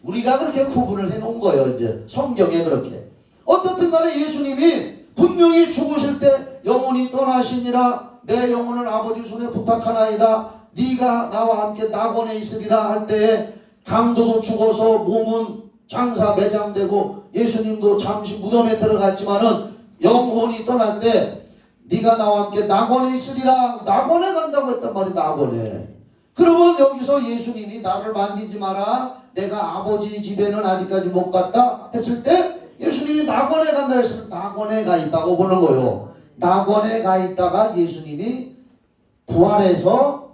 우리가 그렇게 구분을 해 놓은 거예요. 이제 성경에 그렇게. 어떻든 간에 예수님이 분명히 죽으실 때 영혼이 떠나시니라 내 영혼을 아버지 손에 부탁하나이다. 네가 나와 함께 낙원에 있으리라 할 때에 강도도 죽어서 몸은 장사 매장되고 예수님도 잠시 무덤에 들어갔지만은 영혼이 떠날 때 네가 나와 함께 낙원에 있으리라. 낙원에 간다고 했단 말이야. 낙원에. 그러면 여기서 예수님이 나를 만지지 마라. 내가 아버지 집에는 아직까지 못 갔다 했을 때 예수님이 낙원에 간다 했으면 낙원에 가 있다고 보는 거예요. 낙원에 가 있다가 예수님이 부활해서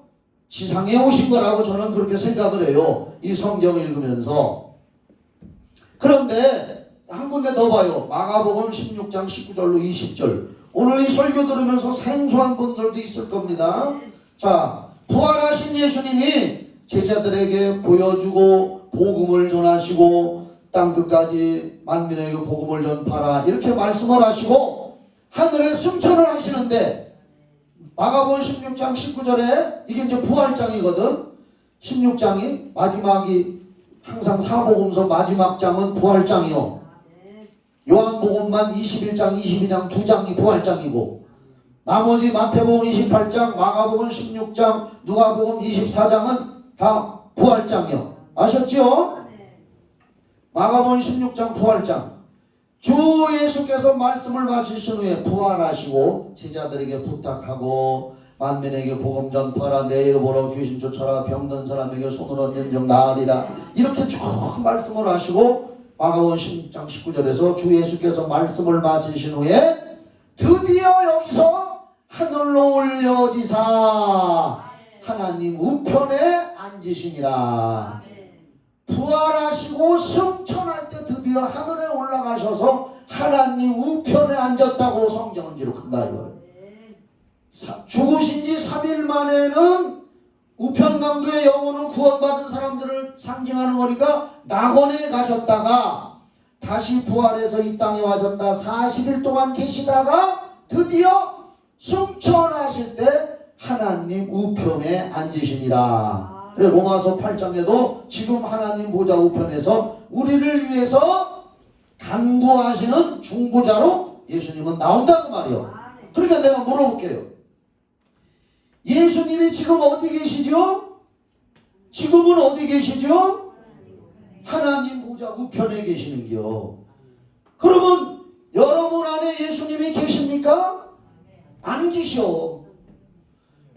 지상에 오신 거라고 저는 그렇게 생각을 해요. 이 성경을 읽으면서. 그런데 한 군데 더 봐요. 마가복음 16장 19절로 20절. 오늘 이 설교 들으면서 생소한 분들도 있을 겁니다. 자, 부활하신 예수님이 제자들에게 보여주고 복음을 전하시고 땅끝까지 만민에게 복음을 전파라 이렇게 말씀을 하시고 하늘에 승천을 하시는데 마가복음 16장 19절에 이게 이제 부활장이거든. 16장이 마지막이 항상 사복음서 마지막 장은 부활장이요. 요한복음만 21장 22장 두 장이 부활장이고 나머지 마태복음 28장 마가복음 16장 누가복음 24장은 다 부활장이요. 아셨죠? 마가복음 16장 부활장. 주 예수께서 말씀을 마치신 후에 부활하시고 제자들에게 부탁하고 만민에게 복음 전파라 내 여보로 귀신 쫓아라 병든 사람에게 손을 얹은 적 나으리라 이렇게 쭉 말씀을 하시고 마가복음 16장 19절에서 주 예수께서 말씀을 마치신 후에 드디어 여기서 하늘로 올려지사 하나님 우편에 앉으시니라. 부활하시고 승천할 때 드디어 하늘에 올라가셔서 하나님 우편에 앉았다고 성경은 기록한다 이거예요. 죽으신 지 3일 만에는 우편강도의 영혼은 구원받은 사람들을 상징하는 거니까 낙원에 가셨다가 다시 부활해서 이 땅에 와셨다 40일 동안 계시다가 드디어 승천하실 때 하나님 우편에 앉으시니라. 그래 로마서 8장에도 지금 하나님 보좌 우편에서 우리를 위해서 간구하시는 중보자로 예수님은 나온다고 말이요. 그러니까 내가 물어볼게요. 예수님이 지금 어디 계시죠? 지금은 어디 계시죠? 하나님 보좌 우편에 계시는겨. 그러면 여러분 안에 예수님이 계십니까? 안 계셔.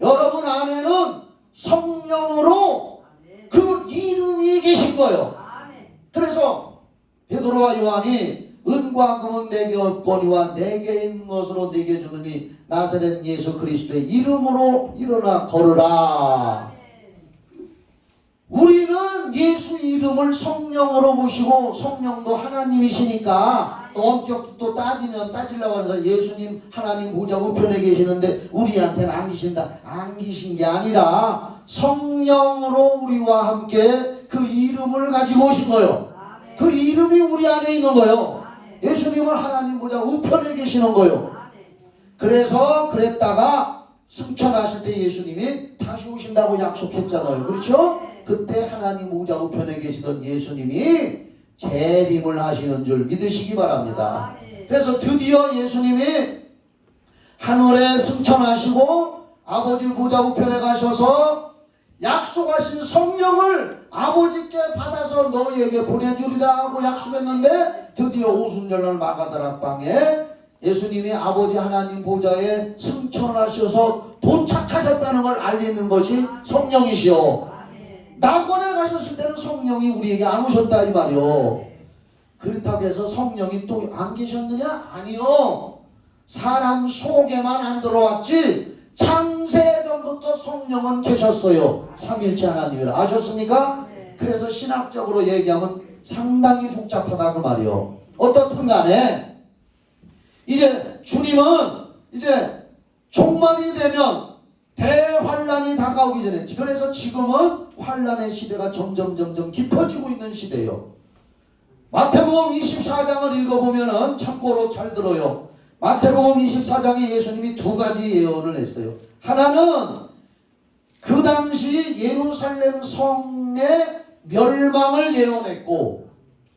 여러분 안에는 성령으로 그 이름이 계신 거예요. 그래서 베드로와 요한이 은과 금은 내게 없거니와 내게 있는 것으로 내게 주느니 나사렛 예수 그리스도의 이름으로 일어나 걸으라. 우리는 예수 이름을 성령으로 모시고 성령도 하나님이시니까 또 엄격도 따지면 따지려고 해서 예수님 하나님 보좌 우편에 계시는데 우리한테는 안 계신다. 안 계신 게 아니라 성령으로 우리와 함께 그 이름을 가지고 오신 거예요. 그 이름이 우리 안에 있는 거예요. 예수님은 하나님 보좌 우편에 계시는 거예요. 그래서 그랬다가 승천하실 때 예수님이 다시 오신다고 약속했잖아요. 그렇죠? 그때 하나님 우자 우편에 계시던 예수님이 재림을 하시는 줄 믿으시기 바랍니다. 그래서 드디어 예수님이 하늘에 승천하시고 아버지 보좌 우편에 가셔서 약속하신 성령을 아버지께 받아서 너희에게 보내주리라 하고 약속했는데 드디어 오순절날 마가다락방에 예수님이 아버지 하나님 보좌에 승천하셔서 도착하셨다는 걸 알리는 것이 성령이시오. 낙원에 가셨을 때는 성령이 우리에게 안 오셨다 이 말이요. 그렇다고 해서 성령이 또 안 계셨느냐? 아니요. 사람 속에만 안 들어왔지 창세전부터 성령은 계셨어요. 삼일체 하나님이라 아셨습니까? 그래서 신학적으로 얘기하면 상당히 복잡하다 그 말이요. 어떻든 간에 이제 주님은 이제 종말이 되면 대환란이 다가오기 전에, 그래서 지금은 환란의 시대가 점점 깊어지고 있는 시대예요. 마태복음 24장을 읽어보면은 참고로 잘 들어요. 마태복음 24장에 예수님이 두 가지 예언을 했어요. 하나는 그 당시 예루살렘 성의 멸망을 예언했고,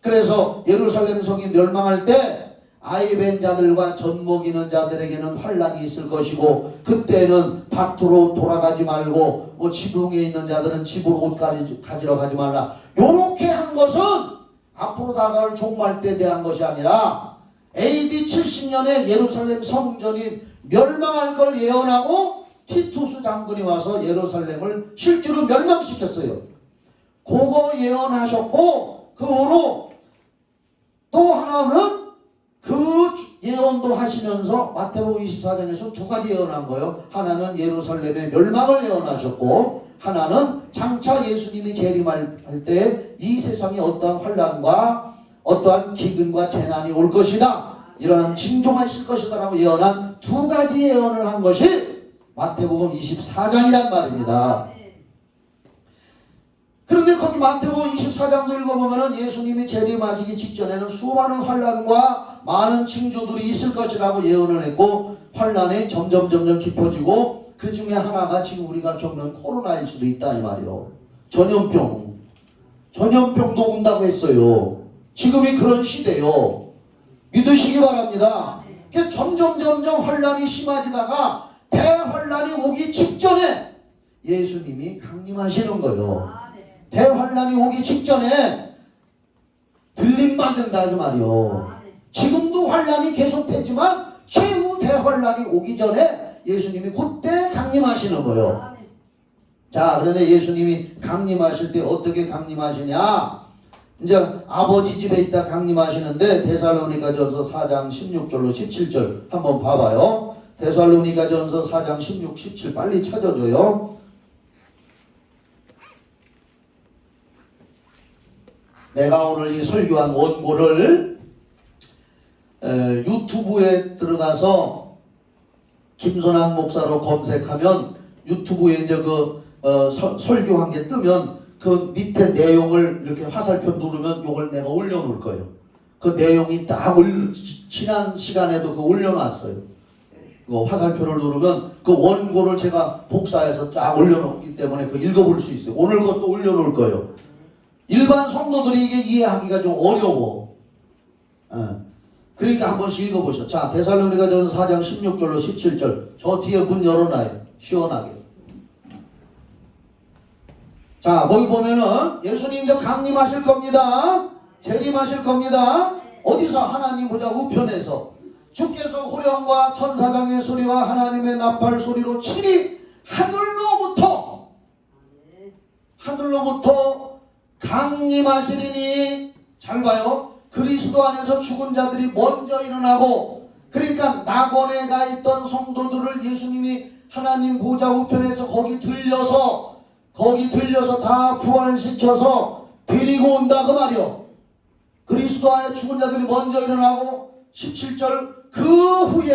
그래서 예루살렘 성이 멸망할 때 아이 뵌 자들과 젖먹이는 자들에게는 환란이 있을 것이고, 그때는 밭으로 돌아가지 말고 뭐 지붕에 있는 자들은 집으로 옷 가지러 가지 말라. 요렇게 한 것은 앞으로 다가올 종말 때에 대한 것이 아니라 AD 70년에 예루살렘 성전이 멸망할 걸 예언하고 티투스 장군이 와서 예루살렘을 실제로 멸망시켰어요. 그거 예언하셨고, 그 후로 또 하나는 그 예언도 하시면서 마태복음 24장에서 두 가지 예언한 거예요. 하나는 예루살렘의 멸망을 예언하셨고, 하나는 장차 예수님이 재림할 때 이 세상에 어떠한 환난과 어떠한 기근과 재난이 올 것이다, 이러한 징조가 있을 것이다 라고 예언한 두 가지 예언을 한 것이 마태복음 24장이란 말입니다. 그런데 거기 마태복음 24장도 읽어보면 예수님이 재림하시기 직전에는 수많은 환난과 많은 징조들이 있을 것이라고 예언을 했고, 환난이 점점 깊어지고 그 중에 하나가 지금 우리가 겪는 코로나일 수도 있다 이 말이요. 전염병도 온다고 했어요. 지금이 그런 시대요. 믿으시기 바랍니다. 점점 환난이 심해지다가 대환난이 오기 직전에 예수님이 강림하시는 거예요. 대환난이 오기 직전에 들림받는다 그 말이요. 지금도 환난이 계속되지만 최후 대환난이 오기 전에 예수님이 그때 강림하시는 거예요. 자, 그런데 예수님이 강림하실 때 어떻게 강림하시냐? 이제 아버지 집에 있다 강림하시는데 데살로니가전서 4장 16절로 17절 한번 봐봐요. 데살로니가전서 4장 16, 17 빨리 찾아줘요. 내가 오늘 이 설교한 원고를 유튜브에 들어가서 김선한 목사로 검색하면 유튜브에 이제 설교한 게 뜨면 그 밑에 내용을 이렇게 화살표 누르면 요걸 내가 올려놓을 거예요. 그 내용이 딱 지난 시간에도 올려놨어요. 그 화살표를 누르면 그 원고를 제가 복사해서 쫙 올려놓기 때문에 읽어볼 수 있어요. 오늘 것도 올려놓을 거예요. 일반 성도들이 이게 이해하기가 좀 어려워. 그러니까 한 번씩 읽어보셔. 자, 데살로니가전서 4장 16절로 17절. 저 뒤에 문 열어놔요. 시원하게. 자, 거기 보면은 예수님 저 강림하실 겁니다. 재림하실 겁니다. 어디서? 하나님 보좌 우편에서. 주께서 호령과 천사장의 소리와 하나님의 나팔 소리로 친히 하늘로부터 강림하시리니, 잘 봐요. 그리스도 안에서 죽은 자들이 먼저 일어나고, 그러니까 낙원에 가 있던 성도들을 예수님이 하나님 보좌 우편에서 거기 들려서 다 부활시켜서 데리고 온다 그 말이요. 그리스도 안에 죽은 자들이 먼저 일어나고, 17절 그 후에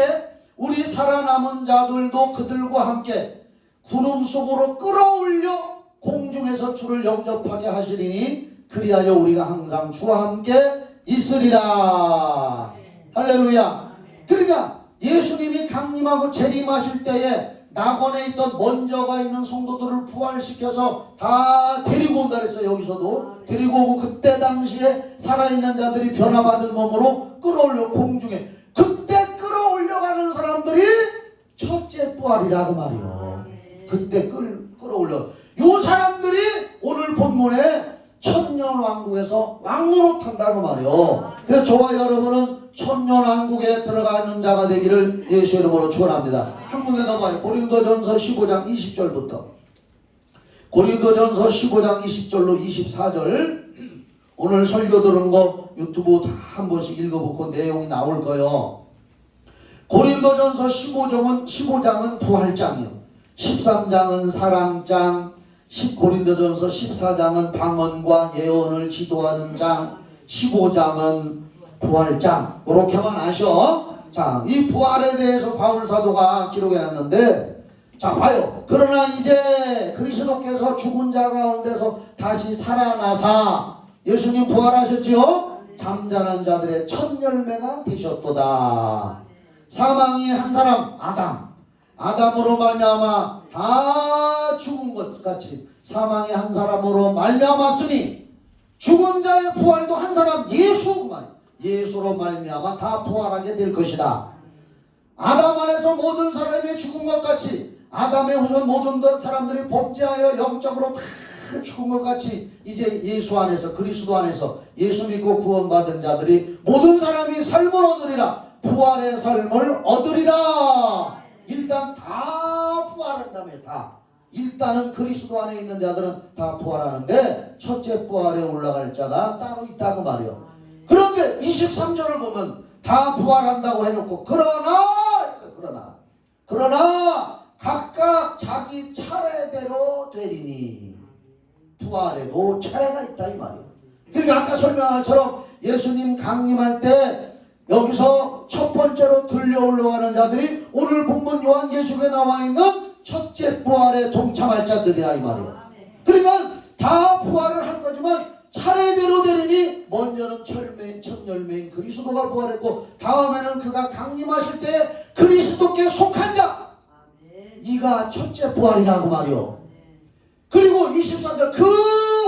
우리 살아남은 자들도 그들과 함께 구름 속으로 끌어올려 공중에서 주를 영접하게 하시리니, 그리하여 우리가 항상 주와 함께 있으리라. 할렐루야. 그러니까 예수님이 강림하고 재림하실 때에 낙원에 있던 먼저가 있는 성도들을 부활시켜서 다 데리고 온다 그랬어요. 여기서도 데리고 오고 그때 당시에 살아있는 자들이 변화받은 몸으로 끌어올려 공중에 그때 끌어올려가는 사람들이 첫째 부활이라고 말이요. 그때 끌어올려 요 사람들이 오늘 본문에 천년왕국에서 왕으로 탄다고 말이요. 그래서 저와 여러분은 천년왕국에 들어가는 자가 되기를 예수 이름으로 축원합니다. 한 군데 더 봐요. 고린도전서 15장 20절부터 고린도전서 15장 20절로 24절 오늘 설교 들은 거 유튜브 다 한 번씩 읽어보고 내용이 나올 거예요. 고린도전서 15장은 부활장이요. 13장은 사랑장, 고린도전서 14장은 방언과 예언을 지도하는 장, 15장은 부활장. 이렇게만 아셔. 자, 이 부활에 대해서 바울 사도가 기록해놨는데, 자, 봐요. 그러나 이제 그리스도께서 죽은 자 가운데서 다시 살아나사 예수님 부활하셨지요? 잠자는 자들의 첫 열매가 되셨도다. 사망이 한 사람 아담으로 말미암아 다 죽은 것 같이 사망이 한 사람으로 말미암았으니 죽은 자의 부활도 한 사람 예수로 말미암아 다 부활하게 될 것이다. 아담 안에서 모든 사람이 죽은 것 같이 아담의 후손 모든 사람들이 범죄하여 영적으로 다 죽은 것 같이 이제 예수 안에서 그리스도 안에서 예수 믿고 구원받은 자들이 모든 사람이 삶을 얻으리라. 부활의 삶을 얻으리라. 일단 다 부활한다며. 다 일단은 그리스도 안에 있는 자들은 다 부활하는데 첫째 부활에 올라갈 자가 따로 있다고 말이요. 그런데 23절을 보면 다 부활한다고 해놓고 그러나 각각 자기 차례대로 되리니 부활에도 차례가 있다 이 말이에요. 그러니까 아까 설명한 것처럼 예수님 강림할 때 여기서 첫 번째로 들려 올라가는 자들이 오늘 본문 요한계시록에 나와 있는 첫째 부활에 동참할 자들이야 이 말이에요. 그러니까 다 부활을 할 거지만 차례대로 되리니 먼저는 첫 열매인 그리스도가 부활했고 다음에는 그가 강림하실 때 그리스도께 속한 자 이가 첫째 부활이라고 말이요. 그리고 24절 그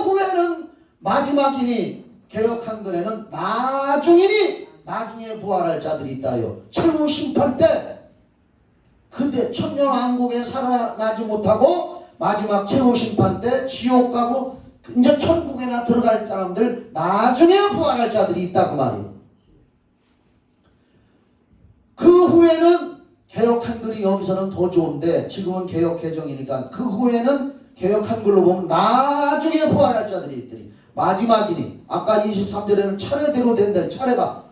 후에는 마지막이니 개역한글에는 나중에 부활할 자들이 있다요. 최후 심판 때 그때 천년왕국에 살아나지 못하고 마지막 최후 심판 때 지옥 가고 이제 천국에나 들어갈 사람들 나중에 부활할 자들이 있다 그 말이에요. 그 후에는 개역한글이 여기서는 더 좋은데 지금은 개역개정이니까 그 후에는 개역한글로 보면 나중에 부활할 자들이 있더니 마지막이니 아까 23절에는 차례대로 된다. 차례가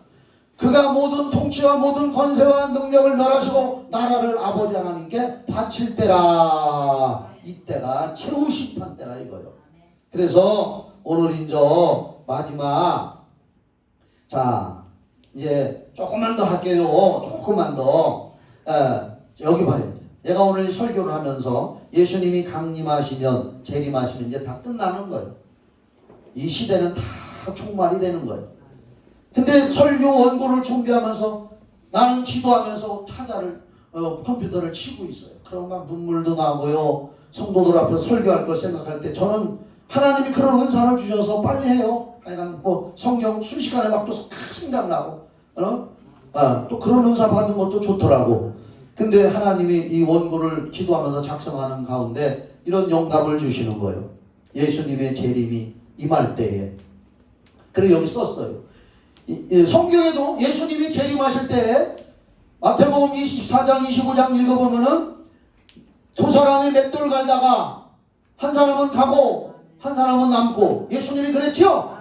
그가 모든 통치와 모든 권세와 능력을 멸하시고 나라를 아버지 하나님께 바칠 때라. 이때가 최후 심판 때라 이거요. 그래서 오늘 이제 마지막 자 이제 조금만 더 할게요. 조금만 더 여기 봐요. 내가 오늘 설교를 하면서 예수님이 강림하시면 재림하시면 이제 다 끝나는 거예요. 이 시대는 다 종말이 되는 거예요. 근데 설교 원고를 준비하면서 나는 지도하면서 타자를 컴퓨터를 치고 있어요. 그럼 막 눈물도 나고요. 성도들 앞에서 설교할 걸 생각할 때 저는 하나님이 그런 은사를 주셔서 빨리 해요. 하여간 뭐 성경 순식간에 막 또 생각나고 또 그런 은사 받은 것도 좋더라고. 근데 하나님이 이 원고를 기도하면서 작성하는 가운데 이런 영감을 주시는 거예요. 예수님의 재림이 임할 때에. 그래서 여기 썼어요. 성경에도 예수님이 재림하실 때에 마태복음 24장 25장 읽어보면은 두 사람이 맷돌 갈다가 한 사람은 가고 한 사람은 남고 예수님이 그랬죠?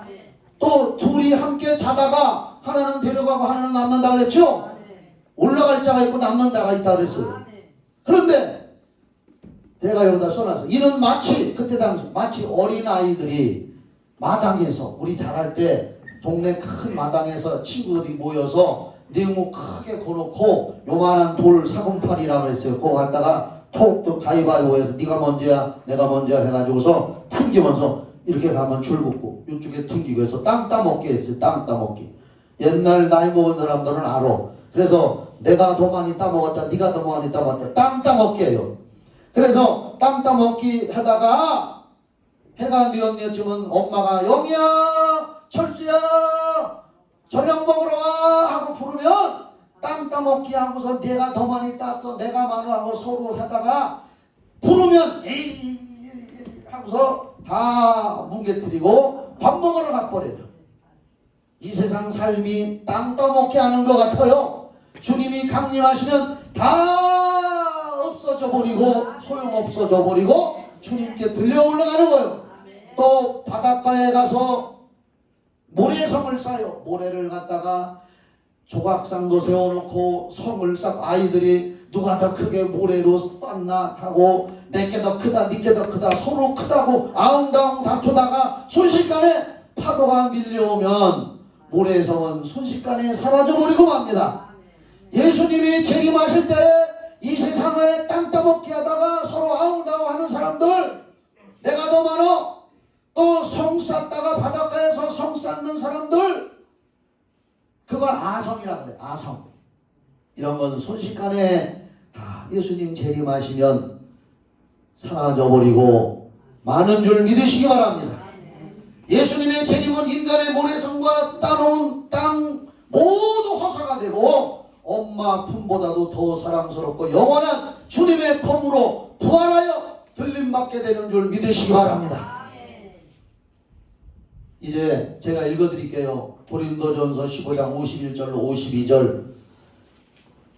또 둘이 함께 자다가 하나는 데려가고 하나는 남는다 그랬죠? 올라갈 자가 있고 남는 자가 있다 그랬어요. 그런데 내가 여기다 써놨어. 이는 마치 그때 당시 마치 어린아이들이 마당에서 우리 자랄 때 동네 큰 마당에서 친구들이 모여서 네모 크게 거놓고 요만한 돌 사금팔이라고 했어요. 그거 갖다가 톡톡 가위바위보해서 네가 먼저야 내가 먼저야 해가지고서 튕기면서 이렇게 가면 줄 붙고 이쪽에 튕기고 해서 땅 따먹기 했어요. 땅 따먹기. 옛날 나이 먹은 사람들은 알아. 그래서 내가 더 많이 따먹었다, 네가 더 많이 따먹었다, 땅 따먹기예요. 그래서 땅 따먹기 하다가 해가 뉘었쯤은 엄마가 영희야, 철수야, 저녁 먹으러 와 하고 부르면 땅 따먹기 하고서 내가 더 많이 땄어, 내가 많아 하고 서로 하다가 부르면 에이 하고서 다 뭉개뜨리고 밥 먹으러 가버려요. 이 세상 삶이 땅 따먹기 하는 것 같아요. 주님이 강림하시면 다 없어져 버리고 소용없어져 버리고 주님께 들려 올라가는 거예요. 또 바닷가에 가서 모래성을 쌓아요. 모래를 갖다가 조각상도 세워놓고 성을 쌓고 아이들이 누가 더 크게 모래로 쌓나 하고 내게 더 크다 니게 더 크다 서로 크다고 아웅다웅 다투다가 순식간에 파도가 밀려오면 모래성은 순식간에 사라져버리고 맙니다. 예수님이 재림하실 때 이 세상을 땅 따먹기 하다가 서로 아웅다웅 하는 사람들, 내가 더 많아, 또 성 쌓다가 바닷가에서 성 쌓는 사람들, 그걸 아성이라고 해요. 아성. 이런 건 순식간에 다 예수님 재림하시면 사라져버리고 많은 줄 믿으시기 바랍니다. 예수님의 재림은 인간의 모래성과 따놓은 땅 모두 허사가 되고 엄마 품보다도 더 사랑스럽고 영원한 주님의 품으로 부활하여 들림받게 되는 줄 믿으시기 바랍니다. 이제 제가 읽어드릴게요. 고린도전서 15장 51절로 52절.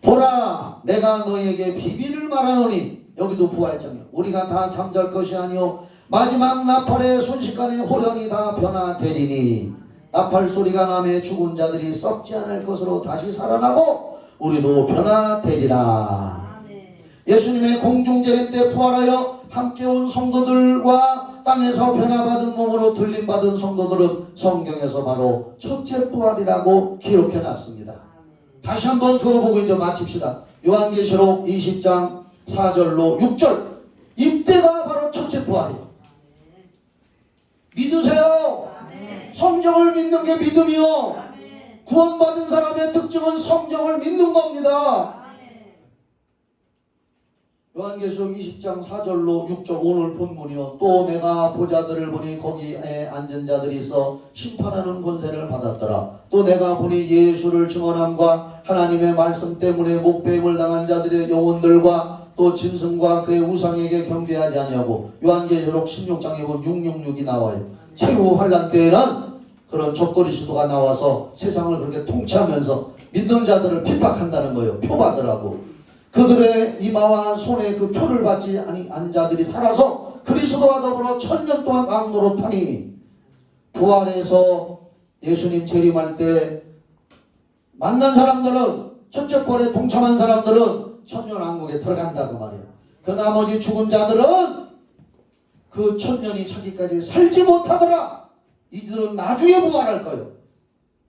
보라, 내가 너희에게 비밀을 말하노니, 여기도 부활장이요, 우리가 다 잠잘 것이 아니요 마지막 나팔에 순식간에 호련히 다 변화되리니 나팔 소리가 나매 죽은 자들이 썩지 않을 것으로 다시 살아나고 우리도 변화되리라. 예수님의 공중재림 때 부활하여 함께 온 성도들과 땅에서 변화받은 몸으로 들림받은 성도들은 성경에서 바로 첫째 부활이라고 기록해놨습니다. 다시 한번 그거 보고 이제 마칩시다. 요한계시록 20장 4절로 6절. 이때가 바로 첫째 부활이에요. 믿으세요. 성경을 믿는 게 믿음이요. 구원받은 사람의 특징은 성경을 믿는 겁니다. 요한계시록 20장 4절로 6절 오늘 본문이요. 또 내가 보자들을 보니 거기에 앉은 자들이 있어 심판하는 권세를 받았더라. 또 내가 보니 예수를 증언함과 하나님의 말씀 때문에 목배임을 당한 자들의 영혼들과 또 짐승과 그의 우상에게 경배하지 아니하고, 요한계시록 16장에 보면 666이 나와요. 최후 환란 때에는 그런 적그리스도가 나와서 세상을 그렇게 통치하면서 믿는 자들을 핍박한다는 거예요. 표받으라고. 그들의 이마와 손에 그 표를 받지 아니한 자들이 살아서 그리스도와 더불어 1000년 동안 왕노릇하니, 부활해서 예수님 재림할 때 만난 사람들은, 첫째 부활에 동참한 사람들은 천년왕국에 들어간다고 말이에요. 그 나머지 죽은 자들은 그 1000년이 차기까지 살지 못하더라. 이들은 나중에 부활할 거예요.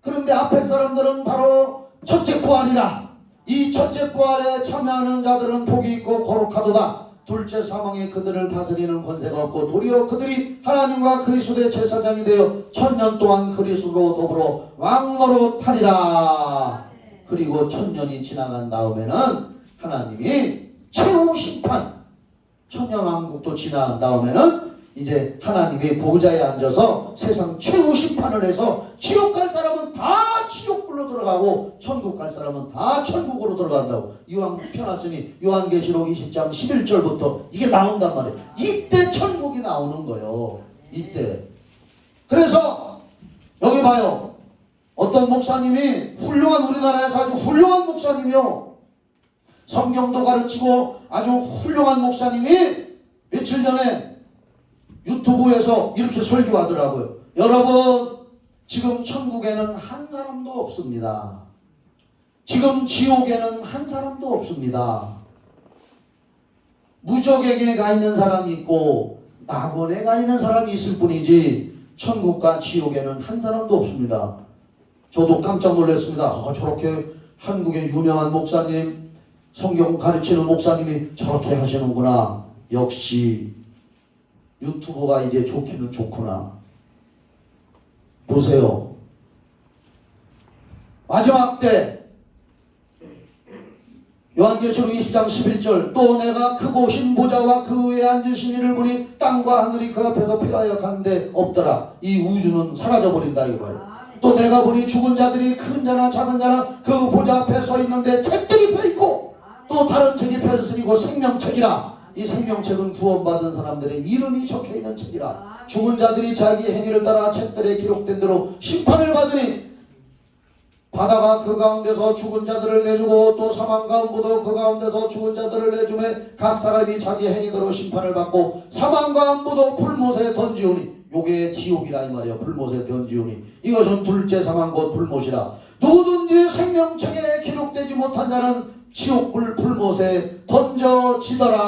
그런데 앞에 사람들은 바로 첫째 부활이라. 이 첫째 부활에 참여하는 자들은 복이 있고 거룩하도다. 둘째 사망에 그들을 다스리는 권세가 없고 도리어 그들이 하나님과 그리스도의 제사장이 되어 1000년 동안 그리스도로 더불어 왕노릇하리라. 그리고 1000년이 지나간 다음에는 하나님이 최후 심판, 천년왕국도 지나간 다음에는 이제 하나님의 보좌에 앉아서 세상 최후 심판을 해서 지옥 갈 사람은 다 지옥불로 들어가고 천국 갈 사람은 다 천국으로 들어간다고 이왕 펴놨으니 요한계시록 20장 11절부터 이게 나온단 말이에요. 이때 천국이 나오는 거예요. 이때. 그래서 여기 봐요. 어떤 목사님이, 훌륭한, 우리나라에서 아주 훌륭한 목사님이요, 성경도 가르치고 아주 훌륭한 목사님이 며칠 전에 유튜브에서 이렇게 설교하더라고요. 여러분, 지금 천국에는 한 사람도 없습니다. 지금 지옥에는 한 사람도 없습니다. 무적에게 가 있는 사람이 있고 낙원에 가 있는 사람이 있을 뿐이지 천국과 지옥에는 한 사람도 없습니다. 저도 깜짝 놀랐습니다. 저렇게 한국의 유명한 목사님, 성경 가르치는 목사님이 저렇게 하시는구나. 역시 유튜브가 이제 좋기는 좋구나. 보세요. 마지막 때 요한계시록 20장 11절 또 내가 크고 흰 보좌와 그 위에 앉으신 이를 보니 땅과 하늘이 그 앞에서 피하여 간데 없더라. 이 우주는 사라져버린다 이거예요. 또 내가 보니 죽은 자들이 큰 자나 작은 자나 그 보좌 앞에 서 있는데 책들이 펴있고 또 다른 책이 펴있으니고 생명책이라. 이 생명책은 구원받은 사람들의 이름이 적혀있는 책이라. 죽은 자들이 자기 행위를 따라 책들에 기록된 대로 심판을 받으니 바다가 그 가운데서 죽은 자들을 내주고 또 사망 가운데도 그 가운데서 죽은 자들을 내주매 각 사람이 자기 행위대로 심판을 받고 사망 가운데도 불못에 던지우니 요게 지옥이라 이 말이에요. 불못에 던지우니 이것은 둘째 사망 곧 불못이라. 누구든지 생명책에 기록되지 못한 자는 지옥불 불못에 던져지더라.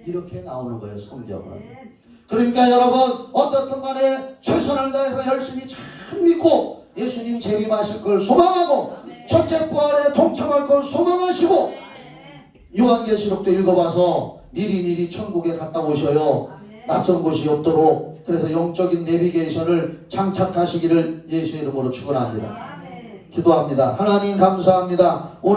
이렇게 나오는 거예요. 성경은. 그러니까 여러분 어떻든 간에 최선을 다해서 열심히 잘 믿고 예수님 재림하실 걸 소망하고 첫째 부활에 동참할 걸 소망하시고 요한계시록도 읽어봐서 미리미리 천국에 갔다 오셔요. 낯선 곳이 없도록. 그래서 영적인 내비게이션을 장착하시기를 예수의 이름으로 축원합니다. 기도합니다. 하나님 감사합니다. 오늘